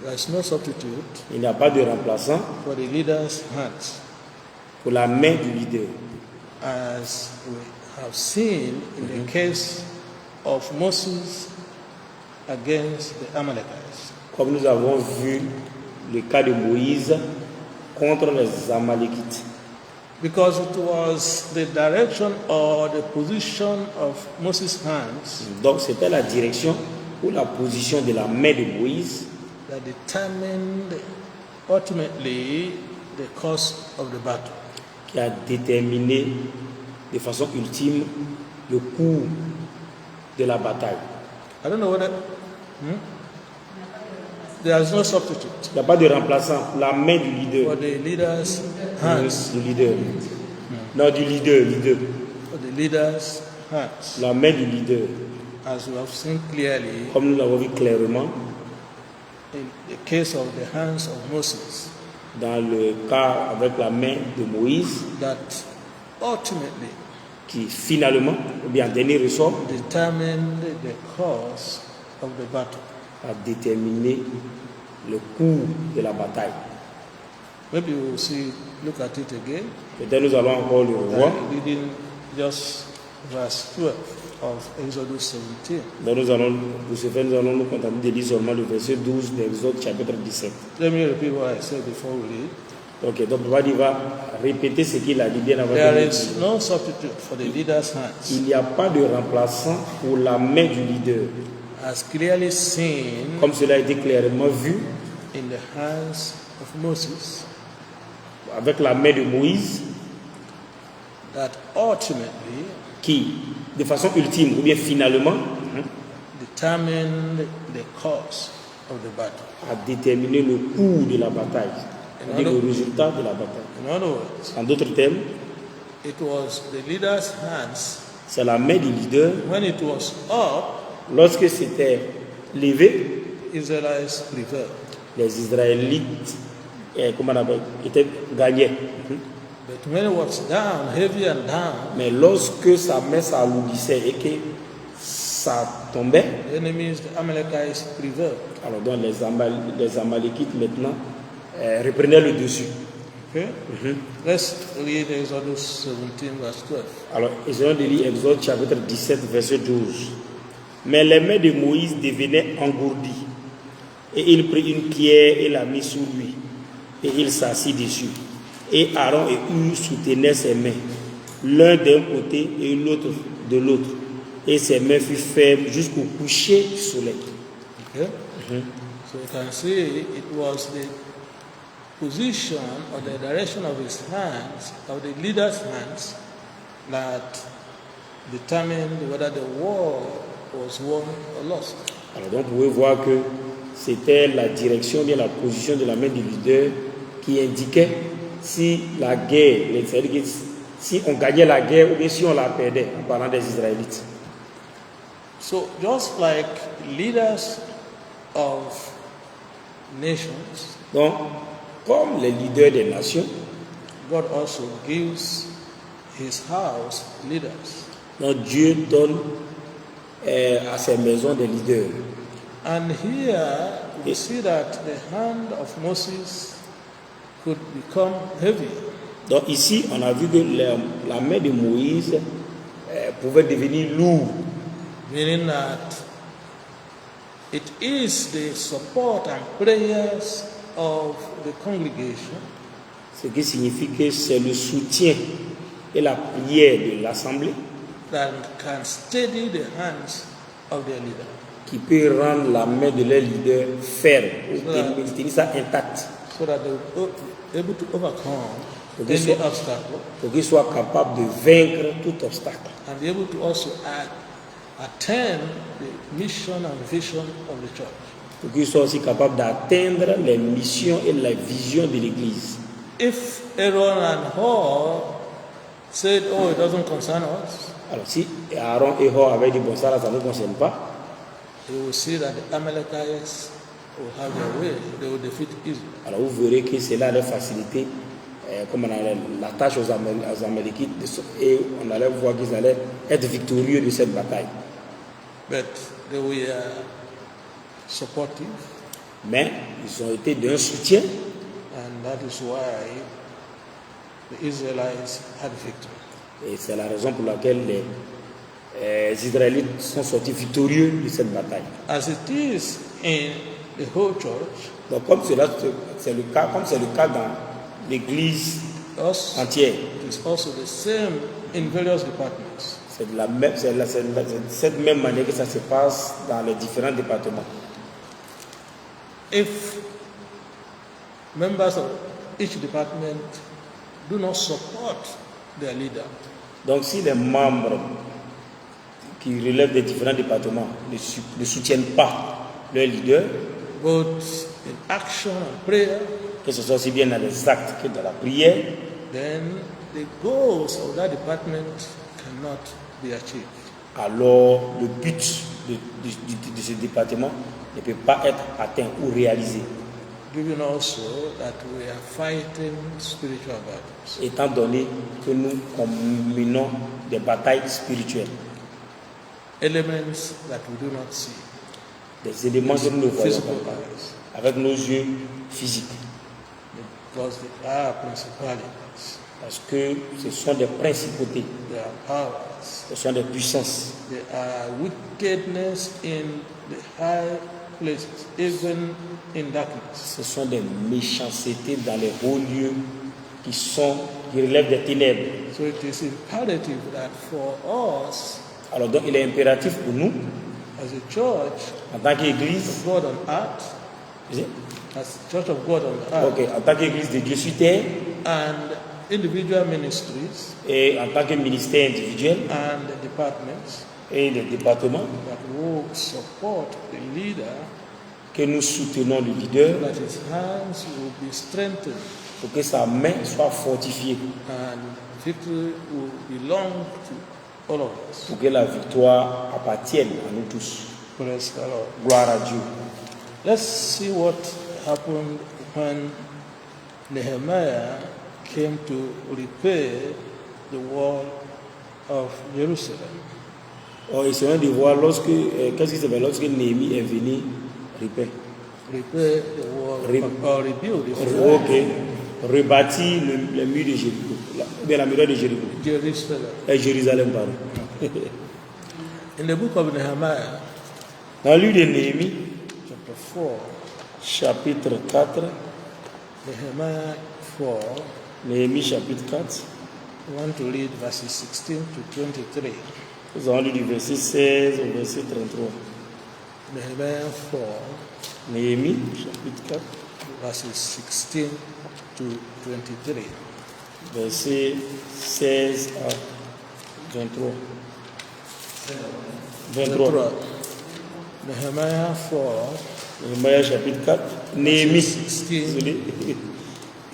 There is no substitute Il n'y a pas de remplaçant for the leader's hands. pour la main du leader. As we have seen in the case of Moses against the Amalekites. Comme nous avons vu le cas de Moïse contre les Amalékites. Because it was the direction or the position of Moses' hands Donc c'était la direction ou la position de la main de Moïse that determined ultimately the course of the battle. qui a déterminé de façon ultime le cours de la bataille. I don't know whether there is no substitute Il n'y a pas de remplaçant. La main du leader. for the leader's hands. Du leader. Non, du leader. For the leader's hands, La main du leader. as we have seen clearly Comme nous l'avons vu clairement in the case of the hands of Moses, dans le cas avec la main de Moïse, that ultimately qui finalement, ou bien en dernier ressort, determined the course of the battle. a déterminé le cours de la bataille. Maybe we will see, look at it again. Peut-être nous allons encore le revoir. Reading just verse 12 of Exodus 17. Donc pour ce faire, nous allons nous contenter de lire seulement le verset 12 d'Exode chapitre 17. Let me repeat what I said before we read. Ok, donc Papa va répéter ce qu'il a dit bien avant There de is lire. no substitute for the leader's hands, Il n'y a pas de remplaçant pour la main du leader. as clearly seen Comme cela a été clairement vu in the hands of Moses, avec la main de Moïse, that ultimately qui, de façon ultime ou bien finalement, determined the course of the battle. a déterminé le cours de la bataille, c'est-à-dire le résultat de la bataille. In other words, En d'autres termes, it was the leader's hands c'est la main du leader. when it was up, Lorsque c'était levé, Israelites prevailed. les Israélites comment on appelle, étaient gagnés. But when it was down, heavy and down, Mais lorsque sa main s'alourdissait et que ça tombait, the enemies, the Amalekites, prevailed. alors donc les Amalékites maintenant reprenaient le dessus. Okay? Let's read Exodus 17, verse 12. Alors, essayons de lire Exode chapitre 17, verset 12. Mais les mains de Moïse devenaient engourdies, et il prit une pierre et la mit sous lui, et il s'assit dessus. Et Aaron et Hur soutenaient ses mains, l'un d'un côté et l'autre de l'autre, et ses mains furent fermes jusqu'au coucher du soleil. Okay? So you can see it was the position or the direction of his hands, of the leader's hands, that determined whether the war was won or lost. Alors donc, vous pouvez voir que c'était la direction, bien la position de la main du leader qui indiquait si la guerre, c'est-à-dire que si on gagnait la guerre ou bien si on la perdait, en parlant des Israélites. So just like leaders of nations, Donc, comme les leaders des nations, God also gives his house leaders. donc Dieu donne à ses maisons des leaders. And here we see that the hand of Moses could become heavy. Donc ici, on a vu que la main de Moïse pouvait devenir lourde. Meaning that it is the support and prayers of the congregation Ce qui signifie que c'est le soutien et la prière de l'assemblée that can steady the hands of their leader. qui peut rendre la main de leur leader ferme ou tenir ça intact So that they will be able to overcome Okay, any so- obstacle pour qu'ils soient capables de vaincre tout obstacle and be able to also attain the mission and vision of the church. pour qu'ils soient aussi capables d'atteindre les missions et la vision de l'Église. If Aaron and Hur said, "Oh, it doesn't concern us," Alors si Aaron et Hor avaient dit bon ça là ça ne nous concerne pas, you will see that the Amalekites will have their way. They will defeat Israel. alors vous verrez que cela allait faciliter comme on allait, la tâche aux Amalékites et on allait voir qu'ils allaient être victorieux de cette bataille. But they were supportive, Mais ils ont été d'un soutien and that is why the Israelites had victory. Et c'est la raison pour laquelle les Israélites sont sortis victorieux de cette bataille. As it is in the whole church, Donc comme c'est le cas dans l'Église entière, it is also the same in various departments. c'est de cette même manière que ça se passe dans les différents départements. If members of each department do not support their leader, Donc si les membres qui relèvent des différents départements ne soutiennent pas leur leader, both in action and prayer, que ce soit aussi bien dans les actes que dans la prière, then the goals of that department cannot be achieved. alors le but de ce département ne peut pas être atteint ou réalisé, Given also that we are fighting spiritual battles. étant donné que nous menons des batailles spirituelles, Elements that we do not see. des éléments que nous ne voyons Physical pas eyes. avec nos yeux physiques, Because they are principalities, parce que ce sont des principautés, they are powers, ce sont des puissances, they are wickedness in the high places, even in darkness. ce sont des méchancetés dans les hauts lieux qui relèvent des ténèbres. So it is imperative that for us Alors donc il est impératif pour nous, as a church en tant qu'Église, of God on earth, as a church of God on earth, en tant qu'Église de Dieu sur terre, and individual ministries et en tant que ministère individuel and departments et les départements, that will support the leader, que nous soutenons le leader that his hands will be strengthened pour que sa main soit fortifiée, and victory will belong to all of us. pour que la victoire appartienne à nous tous. Praise the Lord. Gloire à Dieu. Let's see what happened when Nehemiah came to repair the wall of Jerusalem. Oh, et c'est de voir qu'est-ce qui s'est passé lorsque Néhémie est venu repair. Repair the wall or rebuild the Ok. Rebâtir le mur de Jéricho. La muraille de Jéricho. Jerusalem. Jérusalem, pardon. In the book of Nehemiah, Dans le livre de Néhémie, chapter 4, chapitre 4, Nehemiah 4, Néhémie chapitre 4, I want to read verses 16 to 23. nous allons lire du verset 16 au verset 33. Nehemiah 4, Néhémie chapitre 4, verses 16 to 23. verset 16 à 23. 23. Nehemiah 4, Néhémie chapitre 4, Néhémie, 16 désolé,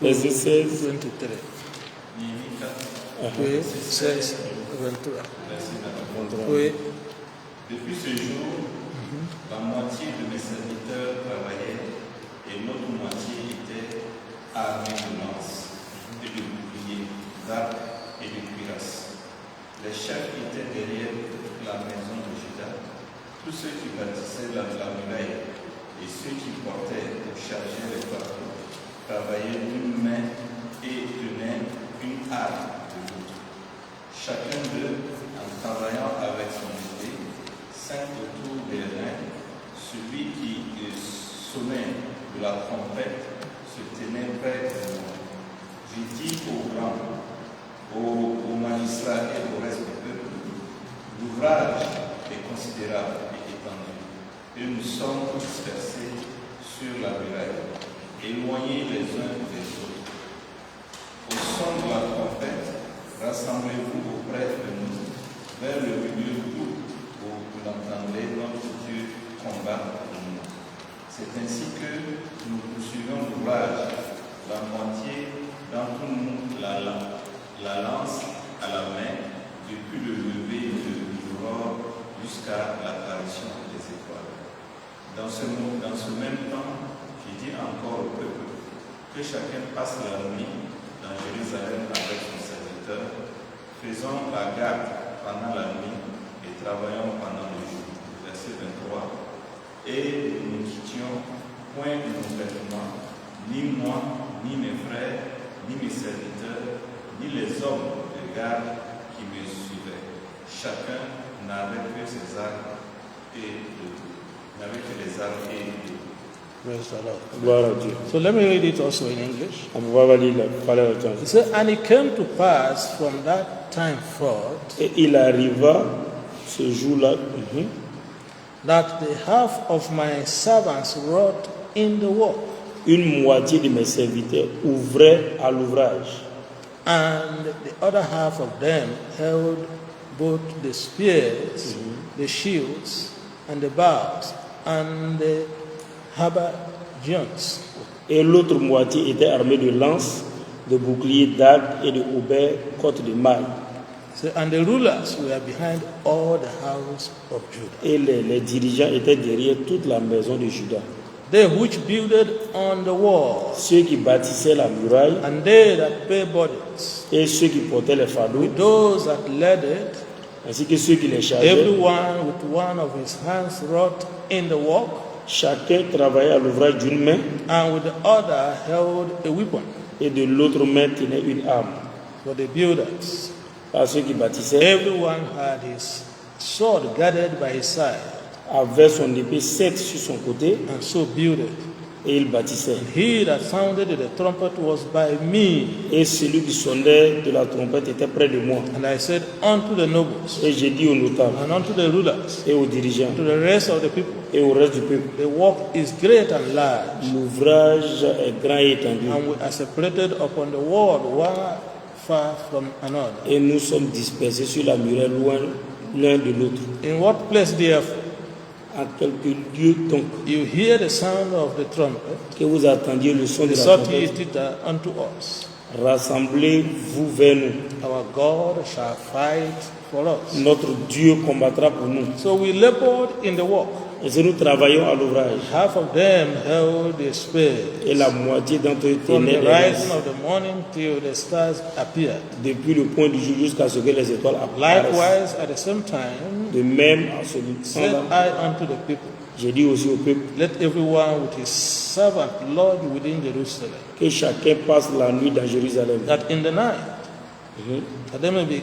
verset 16. 23. Oui, 16, 23. Oui, Depuis ce jour, la moitié de mes serviteurs travaillaient et l'autre moitié était armée de lances et de boucliers, d'arcs et de cuirasses. Les chefs étaient derrière la maison de Juda, tous ceux qui bâtissaient la muraille et ceux qui portaient ou chargeaient les bateaux travaillaient d'une main et tenaient une arme de l'autre. Chacun d'eux, en travaillant avec son épée, 5 autour des reins, celui qui sonnait de la trompette se tenait près de moi. J'ai dit aux grands, aux magistrats et au reste du peuple, l'ouvrage est considérable et étendu, et nous sommes dispersés sur la muraille, éloignés les uns des autres. Au son de la trompette, rassemblez-vous auprès de nous, vers le milieu d'où vous l'entendrez, notre Dieu combat pour nous. C'est ainsi que nous poursuivons l'ouvrage, la moitié d'entre nous la lance à la main, depuis le lever de l'aurore jusqu'à l'apparition des étoiles. Dans ce même temps, j'ai dit encore au peuple que chacun passe la nuit dans Jérusalem avec son serviteur, faisons la garde pendant la nuit et travaillons pendant le jour. Verset 23. Et nous ne quittions point de nos vêtements, ni moi, ni mes frères, ni mes serviteurs, ni les hommes de garde qui qui me suivaient. Chacun n'avait que ses armes et n'avait que les armes et tout. Praise the Lord. Gloire à Dieu. So let me read it also in English. On va lire la parole de It Dieu. says, and it came to pass from that time forth Et il arriva ce jour-là that the half of my servants wrought in the work, une moitié de mes serviteurs ouvraient à l'ouvrage, and the other half of them held both the spears, the shields, and the bows, and the habergeons. et l'autre moitié était armée de lances, de boucliers, d'arcs et de hauberks, côtes de mailles. So, and the rulers were behind all the house of Judah. Et les dirigeants étaient derrière toute la maison de Juda. They which builded on the wall, Ceux qui bâtissaient la muraille and they that bare burdens, et ceux qui portaient les fardeaux, with those that led it, ainsi que ceux qui les chargeaient, everyone with one of his hands wrought in the work, chacun travaillait à l'ouvrage d'une main and with the other held a weapon. et de l'autre main tenait une arme. For the builders, Par ceux qui bâtissaient everyone had his sword guarded by his side, avait son épée 7 sur son côté and so builded. et il bâtissait. He that sounded the trumpet was by me, Et celui qui sonnait de la trompette était près de moi. and I said unto the nobles, Et j'ai dit aux notables and unto the rulers, et aux dirigeants to the rest of the people, et au reste du peuple, the work is great and large, l'ouvrage est grand et étendu. and we are separated upon the wall one far from another. Et nous sommes dispersés sur la muraille loin l'un de l'autre. In what place therefore À quelques lieux donc you hear the sound of the trumpet, que vous attendiez le son de la exhort trompette, it unto us. rassemblez-vous vers nous. Our God shall fight for us. Notre Dieu combattra pour nous. So we labored in the work. Et si nous travaillons à l'ouvrage, Half of them held the spear. et la moitié d'entre eux From tenaient the les rising lances, of the morning till the stars appeared. depuis le point du jour jusqu'à ce que les étoiles apparaissent. Likewise, at the same time, De même, à celui said I unto the people, j'ai dit aussi au peuple let everyone with his servant lodge within Jerusalem, que chacun passe la nuit dans Jérusalem. that in the night that there may be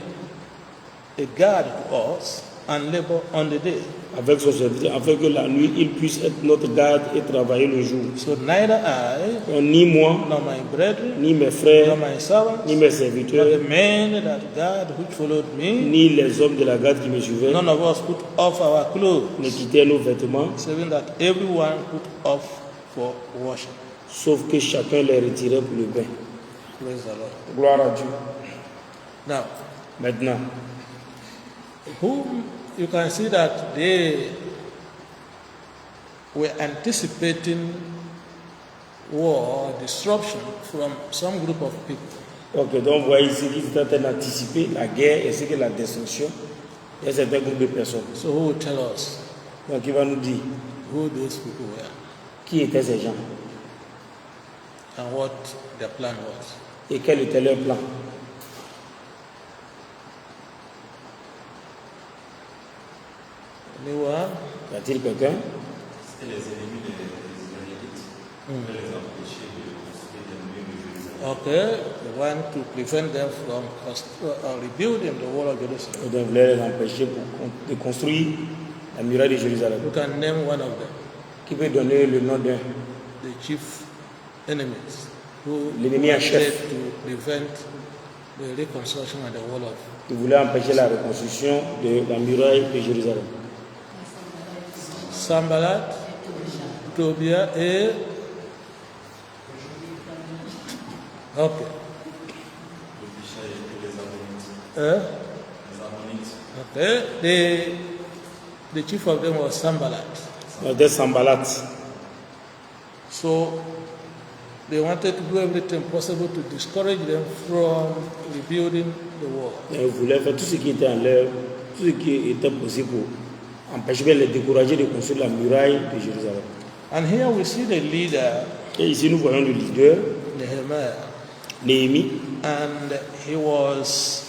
a guard to us and labor on the day. Avec son serviteur, afin que la nuit, il puisse être notre garde et travailler le jour. So neither I, Ni moi, nor my brethren, ni mes nor frères, my servants, ni mes nor serviteurs, the men that guard which followed me, ni les hommes de la garde qui me suivaient, none of us put off our clothes, ne quittèrent nos vêtements, saving that everyone put off for washing. sauf que chacun les retirait pour le bain. Praise the Lord. Gloire à Dieu. Now, Maintenant, whom you can see that they were anticipating war, disruption from some group of people. ok, donc vous voyez ici qu'ils étaient en train d'anticiper la guerre ainsi que la destruction d'un certain groupe de personnes. So who will tell us Donc il va nous dire who those people were qui étaient ces gens and what their plan was? et quel était leur plan. Anyone? Y a-t-il quelqu'un? C'était les ennemis des Israélites. On peut les empêcher de construire des murs de Jérusalem. Okay, they want to prevent them from rebuilding the wall of Jerusalem. Et donc voulait les empêcher de construire la muraille de Jérusalem. You can name one of them, Qui peut donner le nom d'un? the chief enemies, who L'ennemi en chef. wanted to prevent the reconstruction of the wall of. Qui voulait empêcher la reconstruction de la muraille de Jérusalem. Sambalat, Tobiah et... Okay. Les Ammonites. Okay. The chief of them was Sambalat. Des Sambalat. So they wanted to do everything possible to discourage them from rebuilding the wall. Ils voulaient faire tout ce qui était en leur, tout ce qui était possible pour empêcher, les décourager de construire la muraille de Jérusalem. And here we see the leader, Et ici nous voyons le leader, Nehemiah, Néhémie, and he was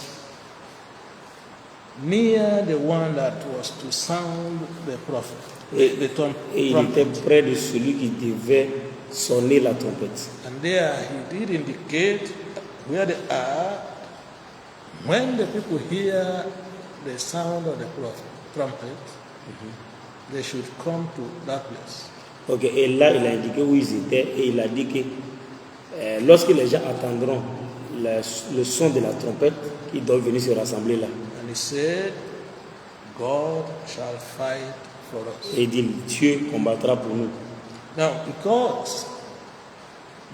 near the one that was to sound the prophet, the et il était trumpet. près de celui qui devait sonner la trompette. And there he did indicate where they are, when the people hear the sound of the trumpet, they should come to that place. Ok, et là, il a indiqué où ils étaient et il a dit que lorsque les gens attendront le son de la trompette, ils doivent venir se rassembler là. And he said, God shall fight for us. Et il dit, Dieu combattra pour nous. Now, because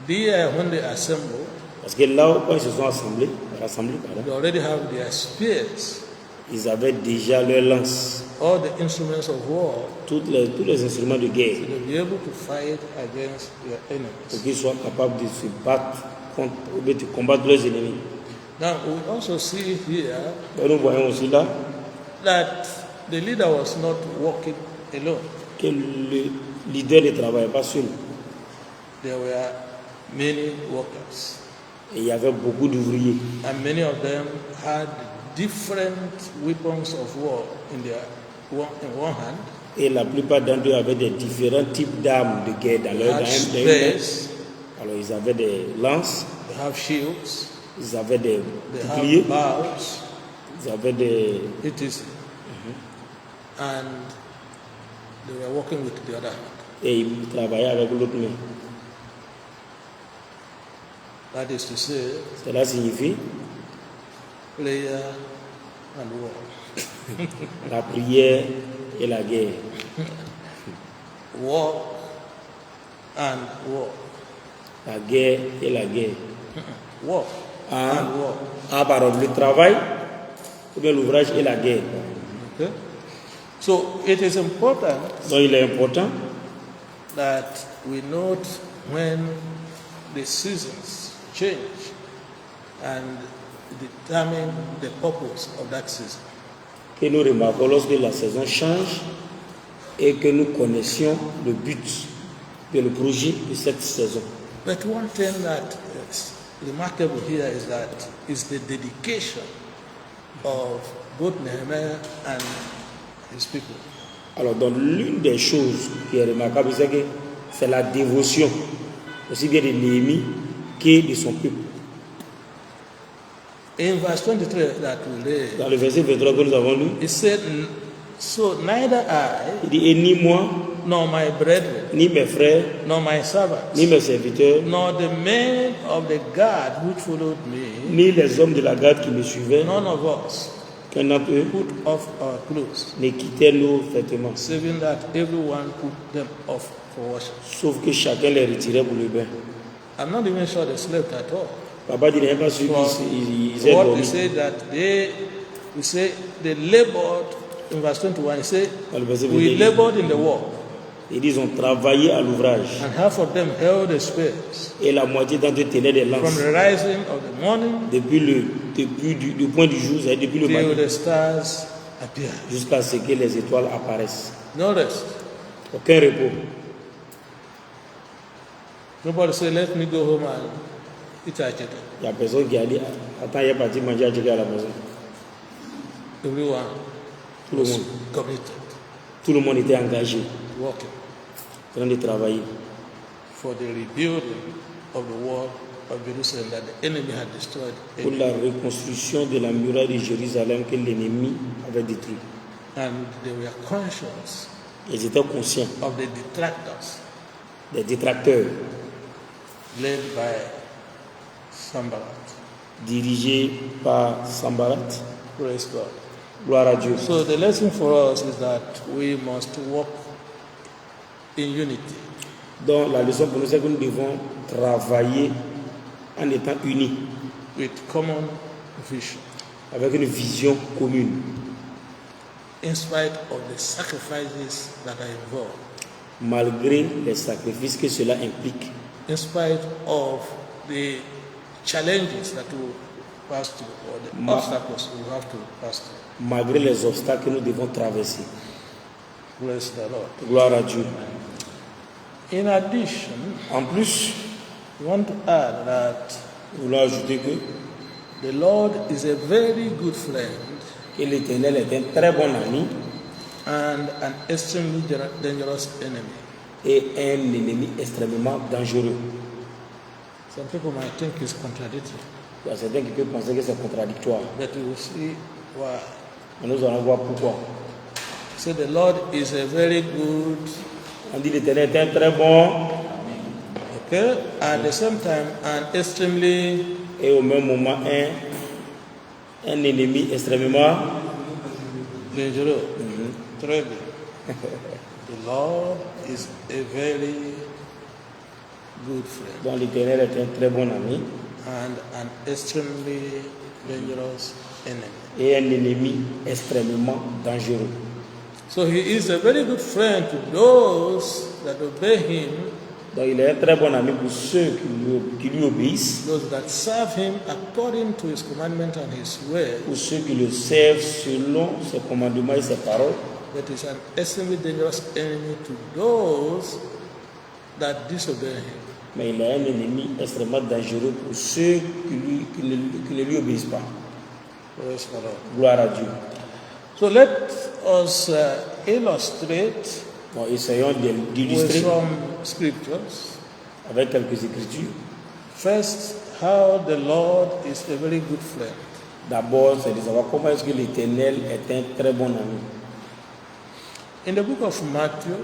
there, when they assemble, Parce que là où ils se sont rassemblés, they already have their spears, ils avaient déjà leur lance, all the instruments of war, tous les instruments de guerre, to be able to fight against their pour enemies. qu'ils soient capables de se battre contre, ou de combattre leurs ennemis. Now, we also see here Et nous voyons aussi là that the leader was not walking alone. que le leader ne travaillait pas seul. There were many workers, Et il y avait beaucoup d'ouvriers. and many of them had different weapons of war in one hand. Et la plupart d'entre eux avaient des différents types d'armes de guerre dans They leur had main. spears, Alors ils avaient des lances, they have shields, ils avaient des they boucliers, have bows, ils avaient des... etc. And they were working with the other hand. Et ils travaillaient avec l'autre main. That is to say, Cela signifie prayer and war. la prière et la guerre. War and war. La guerre et la guerre. War Ah, and war. ah pardon, le travail, ou bien l'ouvrage et la guerre. Okay? So it is important Donc il est important that we note when the seasons change and determine the purpose of that season. que nous remarquons lorsque la saison change et que nous connaissions le but et le projet de cette saison. But one thing that is remarkable here is that is the dedication of both Nehemiah and his people. Alors, donc, l'une des choses qui est remarquable, c'est que c'est la dévotion, aussi bien de Néhémie que de son peuple. In verse 23 that we read, Dans le verset 23 que nous avons lu, it said, so neither I, il dit, et ni moi, nor my brethren, ni mes frères, nor my servants, ni mes serviteurs, nor the men of the guard which followed me, ni les hommes de la garde qui me suivaient, none of us qu'un d'entre eux put off our clothes, ne quittait nos vêtements, saving that everyone put them off for worship. sauf que chacun les retirait pour le bain. I'm not even sure they slept at all. Papa dit, il n'est pas sûr qu'ils aient What dormi. they say that we say they labored in verse 21. He said, Dans le verset we 21, labored in the work, ils disent, ont travaillé à l'ouvrage. and half of them held the spears Et la moitié d'entre eux tenaient des from lances. the rising of the morning Depuis le point du jour, c'est-à-dire depuis le till matin, the stars appear. jusqu'à ce que les étoiles apparaissent. No rest. Aucun repos. Nobody say, let me go home and eat a chicken. Il n'y a personne qui a dit, attends, il est parti manger à Tchéké à la maison. Everyone Tout le was monde. committed, Tout le monde était engagé, working en train de travailler for the rebuilding of the wall of Jerusalem that the enemy had destroyed. pour la reconstruction de la muraille de Jérusalem que l'ennemi avait détruite. And they were conscious Ils étaient conscients of the detractors des détracteurs led by Sambalat. dirigés par Sambarat. Praise God. Gloire à Dieu. So the lesson for us is that we must walk in unity. Donc la leçon pour nous, c'est que nous devons travailler en étant unis, With common vision, avec une vision commune, in spite of the sacrifices that are involved, malgré les sacrifices que cela implique, in spite of the challenges that we pass through, or the obstacles we have to pass through. malgré les obstacles que nous devons traverser. Bless the Lord. Gloire à Dieu. In addition, En plus, we want to add that nous voulons ajouter que the Lord is a very good friend l'Éternel est un très bon ami and an extremely dangerous enemy. et un ennemi extrêmement dangereux. Some people might think it's contradictory. Il y a certains qui peuvent penser que c'est contradictoire. but we will see why. Mais nous allons voir pourquoi. So the Lord is a very good, On dit l'Éternel est un très bon okay, at the same time, an extremely et au même moment un ennemi extrêmement. dangerous. Très bien. The Lord is a very good friend Donc l'Éternel est un très bon ami and an extremely dangerous enemy. et un ennemi extrêmement dangereux. So he is a very good friend to those that obey him, Donc il est un très bon ami pour ceux qui lui obéissent, those that serve him according to his commandment and his way, pour ceux qui le servent selon ses commandements et ses paroles. but is an extremely dangerous enemy to those that disobey him. Mais il est un ennemi extrêmement dangereux pour ceux qui ne lui obéissent pas. Praise the Lord. Gloire à Dieu. So let us illustrate Bon, essayons with d'illustrer some scriptures. avec quelques écritures. First, how the Lord is a very good friend. D'abord, c'est de savoir comment est-ce que l'Éternel est un très bon ami. In the book of Matthew,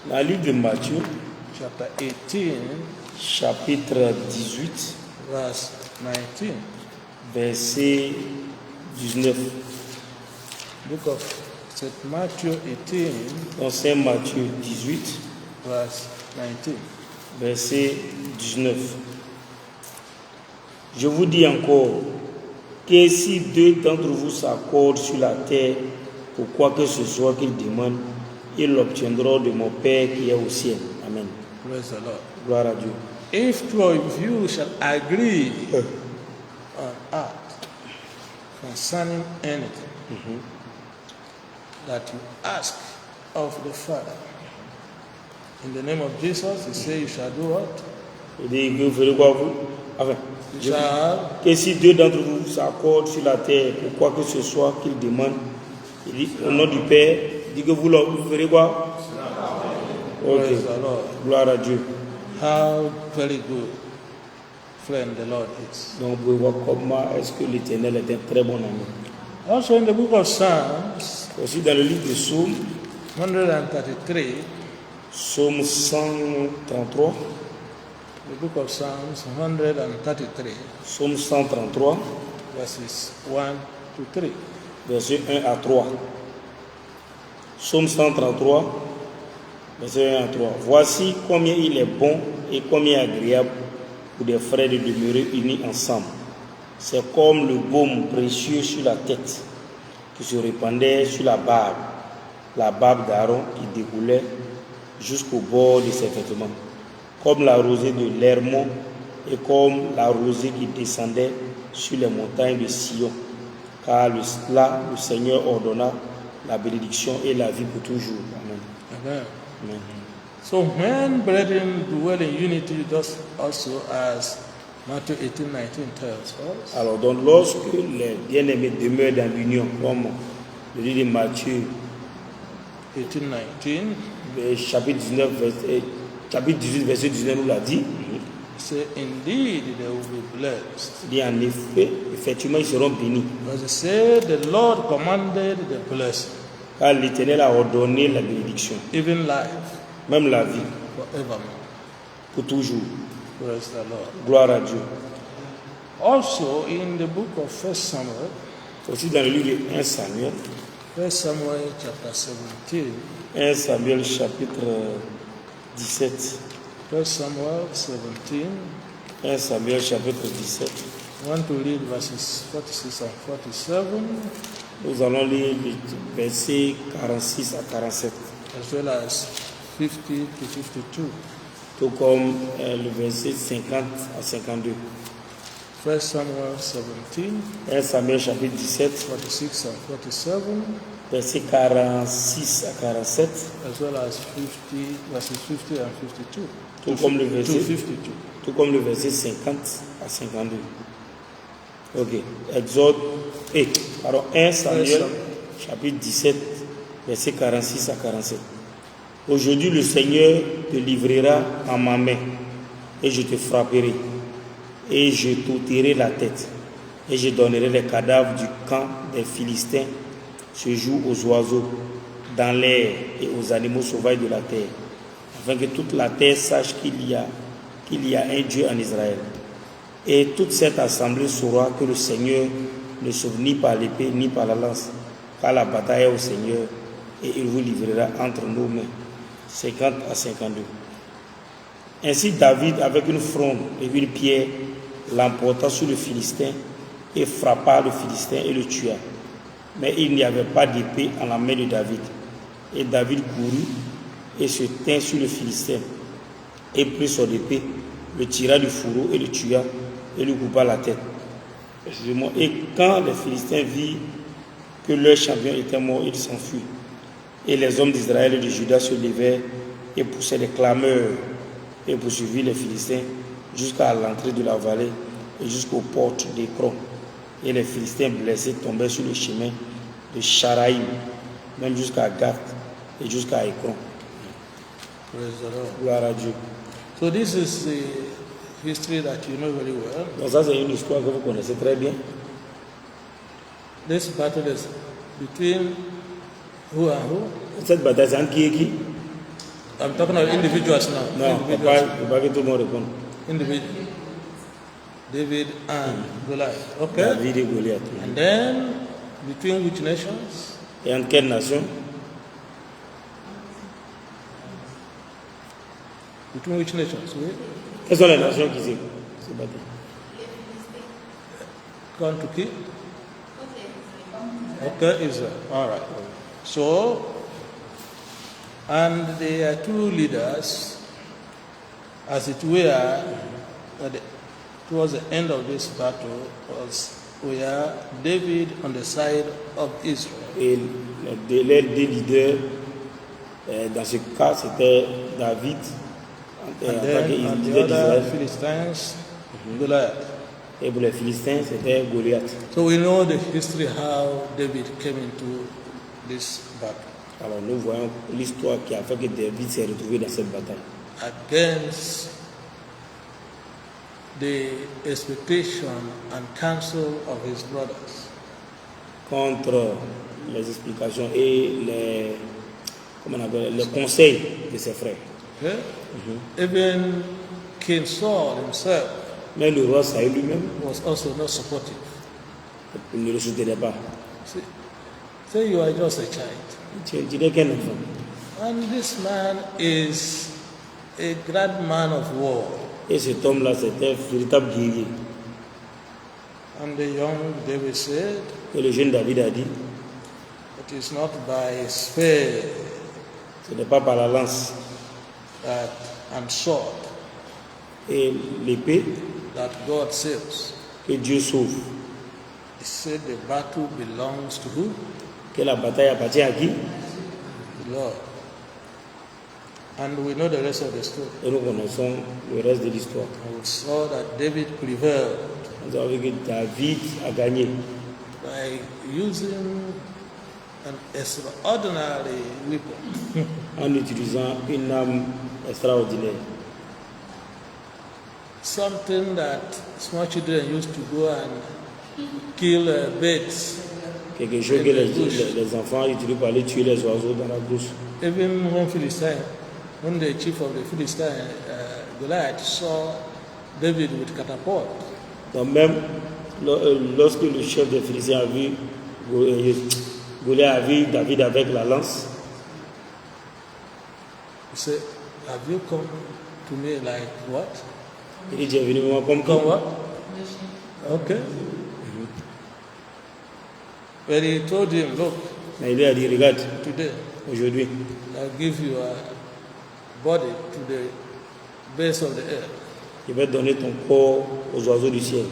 Dans le livre de Matthieu, chapter 18, chapitre 18, verse 19, verset 19. book of St. Matthew 18, Dans Saint Matthieu 18, verse 19. verset 19. Je vous dis encore que si deux d'entre vous s'accordent sur la terre pour quoi que ce soit qu'ils demandent, ils l'obtiendront de mon Père qui est au ciel. Amen. Praise the Lord. Gloire à Dieu. If two of you shall agree on earth concerning anything that you ask of the Father, in the name of Jesus, he say you shall do what? Il dit que vous ferez quoi vous? Enfin, You shall que si deux d'entre vous s'accordent sur la terre pour quoi que ce soit qu'ils demandent, il dit au nom du Père, il dit que vous ferez quoi? Ok. praise the Lord. Gloire à Dieu. How very good friend the Lord is. Donc vous pouvez voir comment est-ce que l'Éternel est un très bon ami. Also in the book of Psalms, Aussi dans le livre de Psaume, 133, Psaume 133, the book of Psalms 133, Psaume 133, verses 1 to 3. verset 1 à 3. Psaume 133, verset 1 à 3. Voici combien il est bon et combien agréable pour des frères de demeurer unis ensemble. C'est comme le baume précieux sur la tête qui se répandait sur la barbe d'Aaron qui découlait jusqu'au bord de ses vêtements, comme la rosée de l'Hermon et comme la rosée qui descendait sur les montagnes de Sion. Car là, le Seigneur ordonna la bénédiction et la vie pour toujours. Amen. Amen. Amen. So when brethren dwell in unity, just also as Matthew 18:19 tells us, Alors, donc, lorsque les bien-aimés demeurent dans l'union, comme le livre de Matthieu, 18:19, chapitre 18, verset 19 nous l'a dit, say indeed they will be blessed. il dit en effet, effectivement, ils seront bénis. Because they say the Lord commanded the blessing, Car l'Éternel a ordonné la bénédiction, even life même la vie, forevermore. pour toujours. Praise the Lord. Gloire à Dieu. Also in the book of 1 Samuel, Aussi dans le livre de 1 Samuel, 1 Samuel chapter 17, 1 Samuel chapitre 17, 1 Samuel 17, 1 Samuel chapitre 17, I want to read verses 46 and 47, nous allons lire les versets 46 à 47, as well as 50 to 52. tout comme le verset 50 à 52. 1 Samuel 17, 1 Samuel chapitre 17, 46 and 47, versets 46 à 47, as well as 50, verses 50 and 52. tout comme le To verset, 52. tout comme le verset 50 à 52. Ok, Exode, pardon, 1 Samuel chapitre 17, versets 46 à 47. Aujourd'hui, le Seigneur te livrera en ma main et je te frapperai et je t'ôterai la tête. Et je donnerai les cadavres du camp des Philistins ce jour aux oiseaux, dans l'air et aux animaux sauvages de la terre, afin que toute la terre sache qu'il y a un Dieu en Israël. Et toute cette assemblée saura que le Seigneur ne sauve ni par l'épée ni par la lance, car la bataille est au Seigneur, et il vous livrera entre nos mains. 50 à 52. Ainsi David, avec une fronde et une pierre, l'emporta sur le Philistin et frappa le Philistin et le tua. Mais il n'y avait pas d'épée en la main de David. Et David courut et se tint sur le Philistin et prit son épée, le tira du fourreau et le tua et lui coupa la tête. Excusez-moi. Et quand les Philistins virent que leur champion était mort, ils s'enfuirent. Et les hommes d'Israël et de Juda se levèrent et poussaient des clameurs et poursuivirent les Philistins jusqu'à l'entrée de la vallée et jusqu'aux portes d'Écron. Et les Philistins blessés tombèrent sur le chemin de Charaïm, même jusqu'à Gath et jusqu'à Écron. Praise the Lord. Gloire à Dieu. So this is the history that you know very well. Donc ça, c'est une histoire que vous connaissez très bien. This battle is between who and who? Cette bataille, c'est entre qui et qui? I'm talking about individuals now. Non, il ne faut pas que tout le monde réponde. Individual. David and Goliath. Okay. David et Goliath. And then between which nations? Et entre quelle nation? Between which nations? Oui. Quelles sont les nations qui se battent? Gone to kill? Okay, Israel. All right. So, and there are two leaders, as it were, towards the end of this battle, were David on the side of Israel. Et les deux leaders, dans ce cas, c'était David, And then on the other Philistines, Goliath. Et pour les Philistins, c'était Goliath. So we know the history how David came into this battle. Alors nous voyons l'histoire qui a fait que David s'est retrouvé dans cette bataille. Against the expectation and counsel of his brothers. Contre les explications et les conseils de ses frères. Okay? Even King Saul himself Mais le roi Saül lui-même was also not supportive. il ne le soutenait pas. Say you are just a child. Tu n'es qu'un enfant. And this man is a great man of war. Et cet homme-là, c'était un véritable guerrier. And the young David said, Et le jeune David a dit, it is not by spear ce n'est pas par la lance and sword et l'épée that God saves. que Dieu sauve. He said the battle belongs to who? Que la bataille appartient à qui? The Lord. And we know the rest of the story. Et nous connaissons le reste de l'histoire. And we saw that David prevailed Nous avons vu que David a gagné by using an extraordinary weapon. en utilisant une arme extraordinaire. Something that small children used to go and kill birds. Quelque chose que les enfants utilisent pour aller tuer les oiseaux dans la brousse. Even when the chief of the Philistine, Goliath, saw David with catapult, Donc même lorsque le chef des Philistins a vu Goliath a vu David avec la lance, he said, have you come to me like what? il dit, venu moi comme Come qui? what? Okay. But he told him, look, Mais il lui a dit, regarde, today aujourd'hui, I'll give you a body to the base of the earth. je vais donner ton corps aux oiseaux du ciel.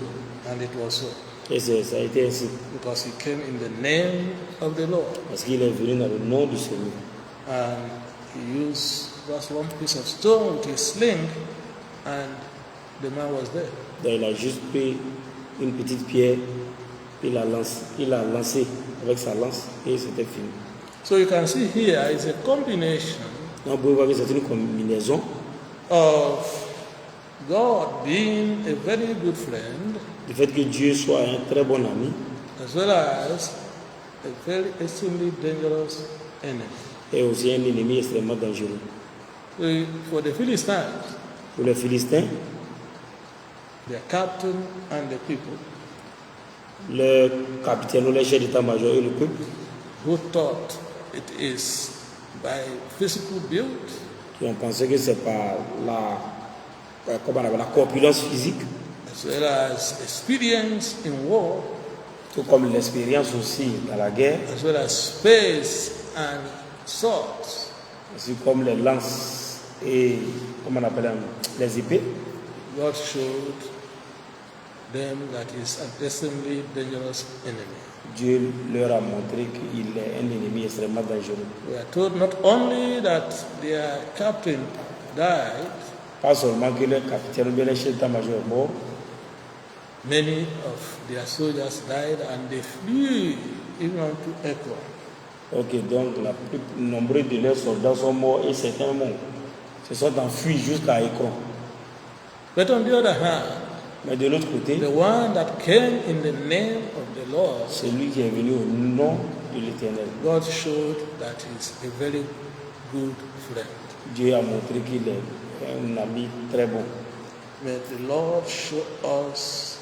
And it was so. Et ça a été ainsi. Because he came in the name of the Lord. Parce qu'il est venu dans le nom du Seigneur. And he used just one piece of stone with his sling, and the man was dead. Donc il a juste pris une petite pierre, il a lancé avec sa lance et c'était fini. So you can see here is a combination Donc vous pouvez voir que c'est une combinaison of God being a very good friend du fait que Dieu soit un très bon ami as well as a very extremely dangerous enemy. et aussi un ennemi extrêmement dangereux. For the Philistines, Pour les Philistins, their captain and the people le capitaine ou les chefs d'état-major et le peuple who thought it is by physical build, qui ont pensé que c'est par comment on appelle, la corpulence physique, as well as experience in war, tout comme l'expérience aussi dans la guerre, as well as space and swords, ainsi comme les lances et comment on appelle les épées. God showed them that is an extremely dangerous enemy. Dieu leur a montré qu'il est un ennemi extrêmement dangereux. We are told not only that their captain died, Pas seulement que le capitaine ou bien le chef d'état-major est mort, many of their soldiers died and they flew even to Ekron. ok, donc nombreux de leurs soldats sont morts et certains se sont enfuis jusqu'à Écron. But on the other hand, Mais de l'autre côté, the one that came in the name of the Lord, celui qui est venu au nom de l'Éternel, God showed that he's a very good friend. Dieu a montré qu'il est un ami très bon. May the Lord show us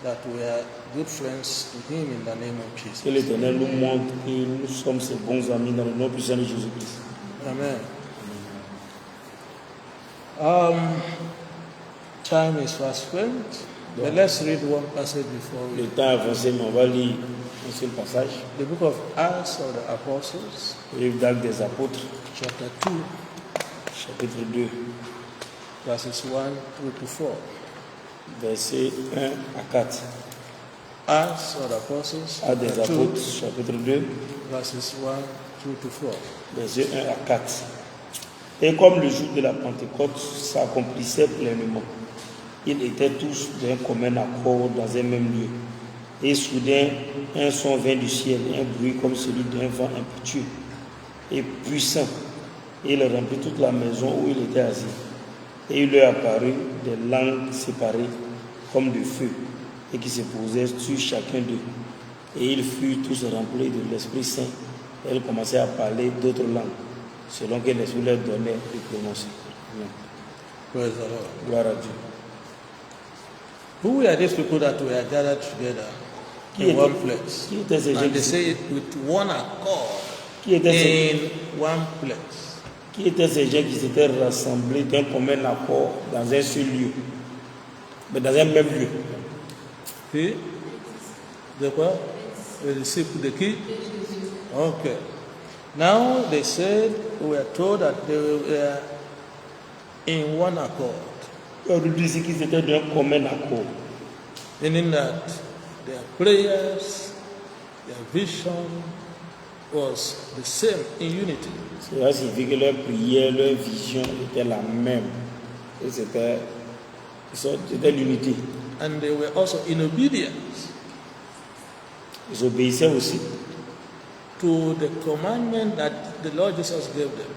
that we are good friends to him in the name of Que Jesus. l'Éternel nous montre que nous sommes ses bons amis dans le nom puissant de Jésus-Christ. Amen. Time is fast spent, but let's read one passage before Le we. temps a avancé, mais on va lire un seul passage. The book of Acts of the Apostles, Le livre d'Actes des Apôtres, chapter 2, chapitre 2, verses 1 through to 4. versets 1 à 4. Acts of the Apostles, Actes des chapter 2, Apôtres, chapitre 2, verses 1 through to 4. versets 1 à 4. Et comme le jour de la Pentecôte s'accomplissait pleinement, ils étaient tous d'un commun accord dans un même lieu. Et soudain, un son vint du ciel, un bruit comme celui d'un vent impétueux et puissant. Et il remplit toute la maison où il était assis. Et il leur apparut des langues séparées comme de feu, et qui se posaient sur chacun d'eux. Et ils furent tous remplis de l'Esprit Saint. Et ils commençaient à parler d'autres langues, selon que l'Esprit leur donnait de prononcer. Amen. Praise the Lord. Gloire à Dieu. Who were these people that were gathered together Qui in one étaient- place? qui étaient ces gens And they qui- say it with one accord Qui étaient ces- in one place. Qui étaient ces gens qui s'étaient rassemblés d'un commun accord dans un seul lieu, mais dans un même lieu? Qui? The what? The disciple, the key? Okay. Now they said, we are told that they were in one accord, On nous dit qu'ils étaient d'un commun accord, meaning that their prayers, their vision was the same in unity. cela signifie que leur prière, leur vision était la même, et c'était l'unité. And they were also in obedience Ils obéissaient aussi to the commandment that the Lord Jesus gave them,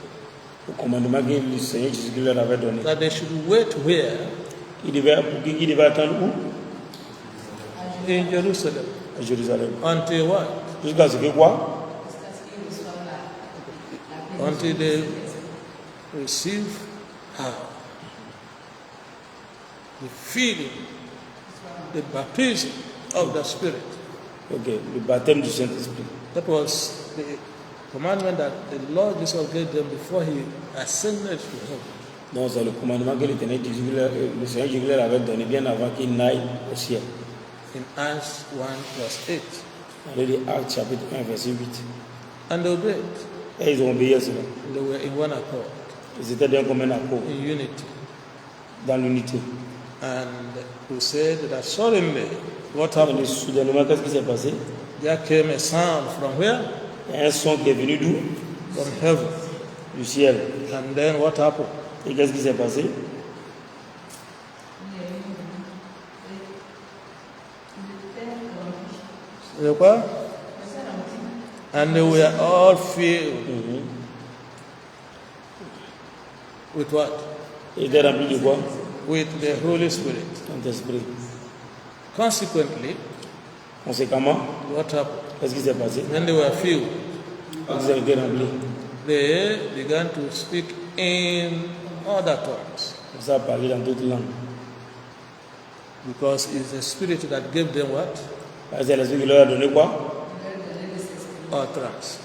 au commandement que le Seigneur Jésus leur avait donné. that they should wait where? Ils devaient attendre où? In Jerusalem. À Jérusalem. Until what? Jusqu'à ce que quoi? Until they receive how? The feeling, the baptism of the Spirit. Ok, le baptême du Saint-Esprit. That was the commandment that the Lord Jesus gave them before he ascended to heaven. Donc c'est le commandement que l'Éternel Jésus, le Seigneur Jésus leur avait donné bien avant qu'il n'aille au ciel. In Acts 1 verse 8. On lit Actes chapitre 1 verset 8. And they obeyed. Et ils ont obéi à cela. They were in one accord, Ils étaient d'un commun accord, in unity. dans l'unité. And we said that suddenly, what Et happened? soudainement, qu'est-ce qui s'est passé? There came a sound from where? Il y a un son qui est venu d'où? From heaven. Du ciel. And then what happened? Et qu'est-ce qui s'est passé? The what? And they were all filled with what? Il était rempli de quoi? With the Holy Spirit. Saint-Esprit. Consequently, Conséquemment, what happened? qu'est-ce qui s'est passé? When they were filled, Ils ont été remplis. they began to speak in other tongues Comme ça, parler dans d'autres langues. because it's the Spirit that gave them what? Parce que c'est l'esprit qui leur a donné quoi? Utterance.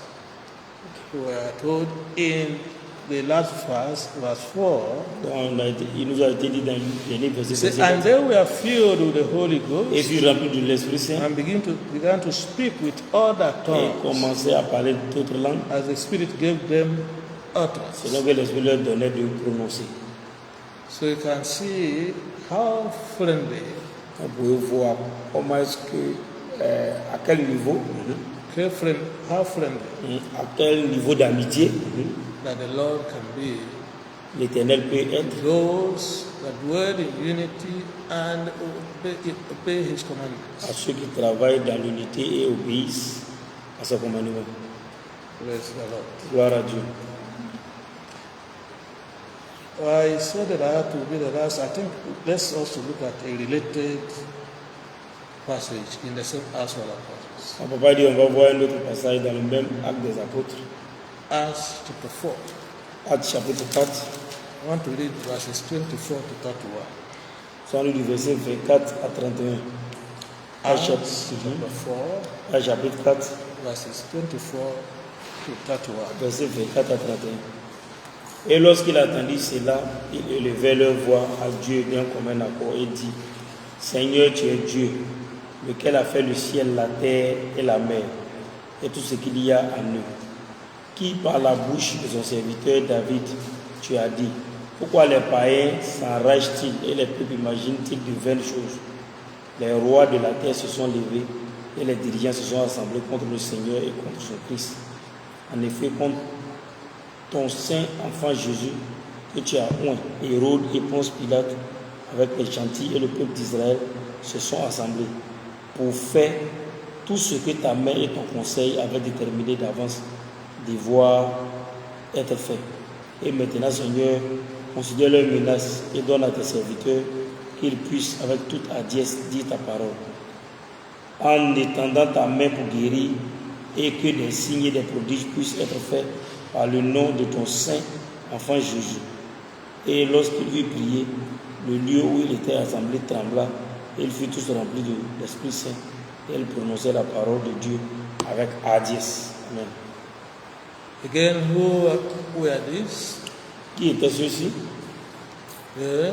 We are told in the last verse 4, Donc, il nous a été dit dans le dernier verset. it says, and they were filled with the Holy Et Ghost puis remplis de l'Esprit Saint. and began to speak with other Et tongues commencer à parler d'autres langues. as the Spirit gave them utterance. Selon que l'Esprit leur donnait de prononcer. So you can see how friendly, Vous pouvez voir comment est-ce que, à quel niveau, how friendly à quel niveau d'amitié that the Lord can be. l'Éternel peut être Those that dwell in unity and obey His commandments. à ceux qui travaillent dans l'unité et obéissent à ses commandements. Praise the Lord. Gloire à Dieu. I said that I had to be the last. I think let's also look at a related passage in the same Acts of the Apostles. On ne peut pas dire on va voir un autre passage dans le même acte des apôtres. Acts chapter 4. Acte chapitre 4, I want to read verses 24 to 31. soit du verset 24 à 31. Acte Acts chapitre, chapter 4, Acte chapitre 4, verses 24 to 31. verset 24 à 31. Et lorsqu'il attendit cela, il élevait leur voix à Dieu d'un commun accord et dit, Seigneur, tu es Dieu, lequel a fait le ciel, la terre et la mer, et tout ce qu'il y a en eux, qui par la bouche de son serviteur David, tu as dit, pourquoi les païens s'enragent-ils et les peuples imaginent-ils de vaines choses? Les rois de la terre se sont levés et les dirigeants se sont assemblés contre le Seigneur et contre son Christ. En effet, contre ton saint enfant Jésus, que tu as oint, Hérode et Ponce Pilate, avec les gentils et le peuple d'Israël, se sont assemblés pour faire tout ce que ta main et ton conseil avaient déterminé d'avance de voir être fait. Et maintenant, Seigneur, considère leurs menaces et donne à tes serviteurs qu'ils puissent avec toute hardiesse dire ta parole. En étendant ta main pour guérir et que des signes et des prodiges puissent être faits par le nom de ton saint enfant Jésus. Et lorsqu'il eut prié, le lieu où il était assemblé trembla, et ils furent tous remplis de l'Esprit Saint, et ils prononçaient la parole de Dieu avec hardiesse. Amen. Again, who were these? Qui étaient ceux-ci? The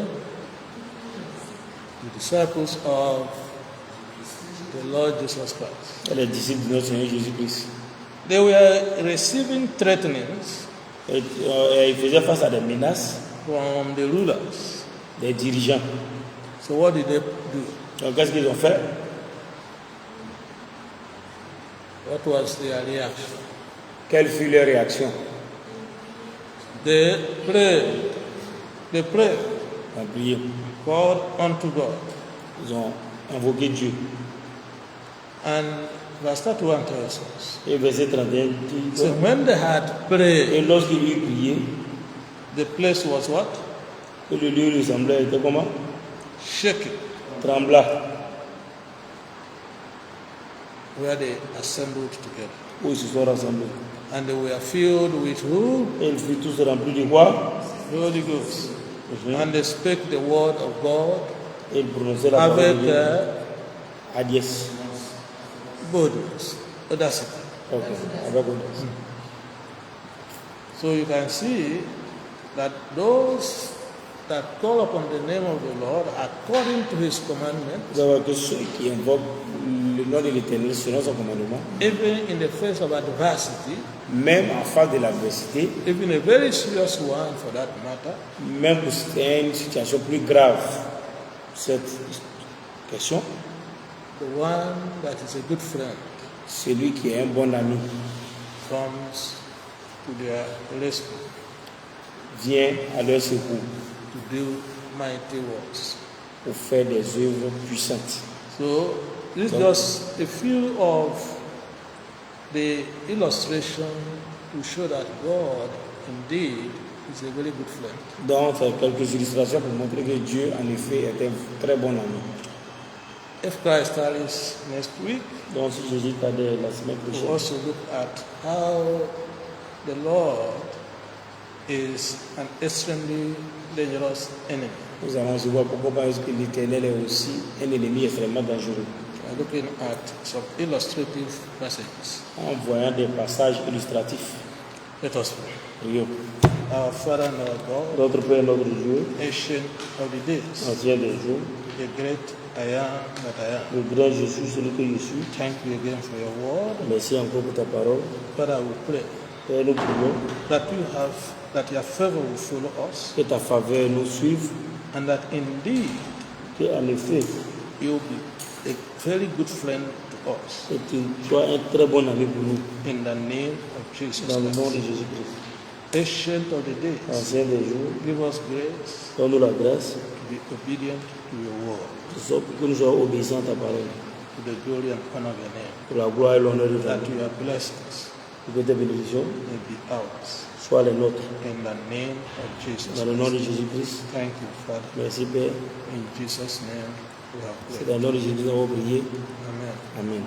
disciples of the Lord Jesus Christ. Et les disciples de notre Seigneur Jésus-Christ. They were receiving threatenings Et ils faisaient face à des menaces from the rulers. des dirigeants. So what did they do? Donc qu'est-ce qu'ils ont fait? What was their reaction? Quelle fut leur réaction? They prayed. They prayed, Ils ont prié. called unto God. Ils ont invoqué Dieu. And verse 31 tells us. Et verset 31 dit, So when they had prayed, et lorsqu'il eut prié, the place was what? que le lieu ressemblait, était comment? Shaking, Trembla, where they assembled together. où ils se sont rassemblés. And they were filled with who? Et ils furent tous remplis de quoi? The Holy Ghost. And they spake the word of God Et ils prononçaient la parole avec de Dieu. Adiès. boldness, audacity. Ok, avec audace. So you can see that those that call upon the name of the Lord according to his commandment, Vous savez que ceux qui invoquent le nom de l'Éternel selon son commandement, even in the face of adversity, même en face de l'adversité, even a very serious one for that matter, même pour c'était une situation plus grave, cette question, the one that is a good friend celui qui est un bon ami comes to their rescue vient à leur secours to do mighty works. pour faire des œuvres puissantes. So this is just a few of the illustration to show that God indeed is a very good friend. Donc, c'est quelques illustrations pour montrer que Dieu, en effet, est un très bon ami. If Christ tarries next week, Donc si Jésus tardait la semaine we'll prochaine, also look at how the Lord is an extremely dangerous enemy. nous allons aussi voir pourquoi est-ce que l'Éternel est aussi un ennemi extrêmement dangereux. We're looking at some illustrative passages. En voyant des passages illustratifs. Let us pray. Prions. Our Father and our God, Notre Père, notre Dieu, ancient of the days, ancien des jours, the great I am that I am. le grand je suis, celui que je suis. Thank you again for your word. Merci encore pour ta parole. Father, we pray Père, nous prions that your favor will follow us, que ta faveur nous suive, and that indeed que en effet, you will be a very good friend to us. que tu sois un très bon ami pour nous. In the name of Jesus Dans le nom de Christ. Jésus-Christ. Ancient of the days, Ancien des jours, give us grace donne-nous la grâce to be obedient to your word, que nous soyons obéissants à ta parole. to the glory and honor of your name, Pour la gloire et l'honneur de ta that vie. your blessings Pour que tes bénédictions may be ours. soient les nôtres. In the name of Jesus Dans le nom de Christ. Jésus-Christ. Thank you, Father. Merci Père. In Jesus' name we have C'est prayed. dans le nom de Jésus que nous avons prié. Amen. Amen.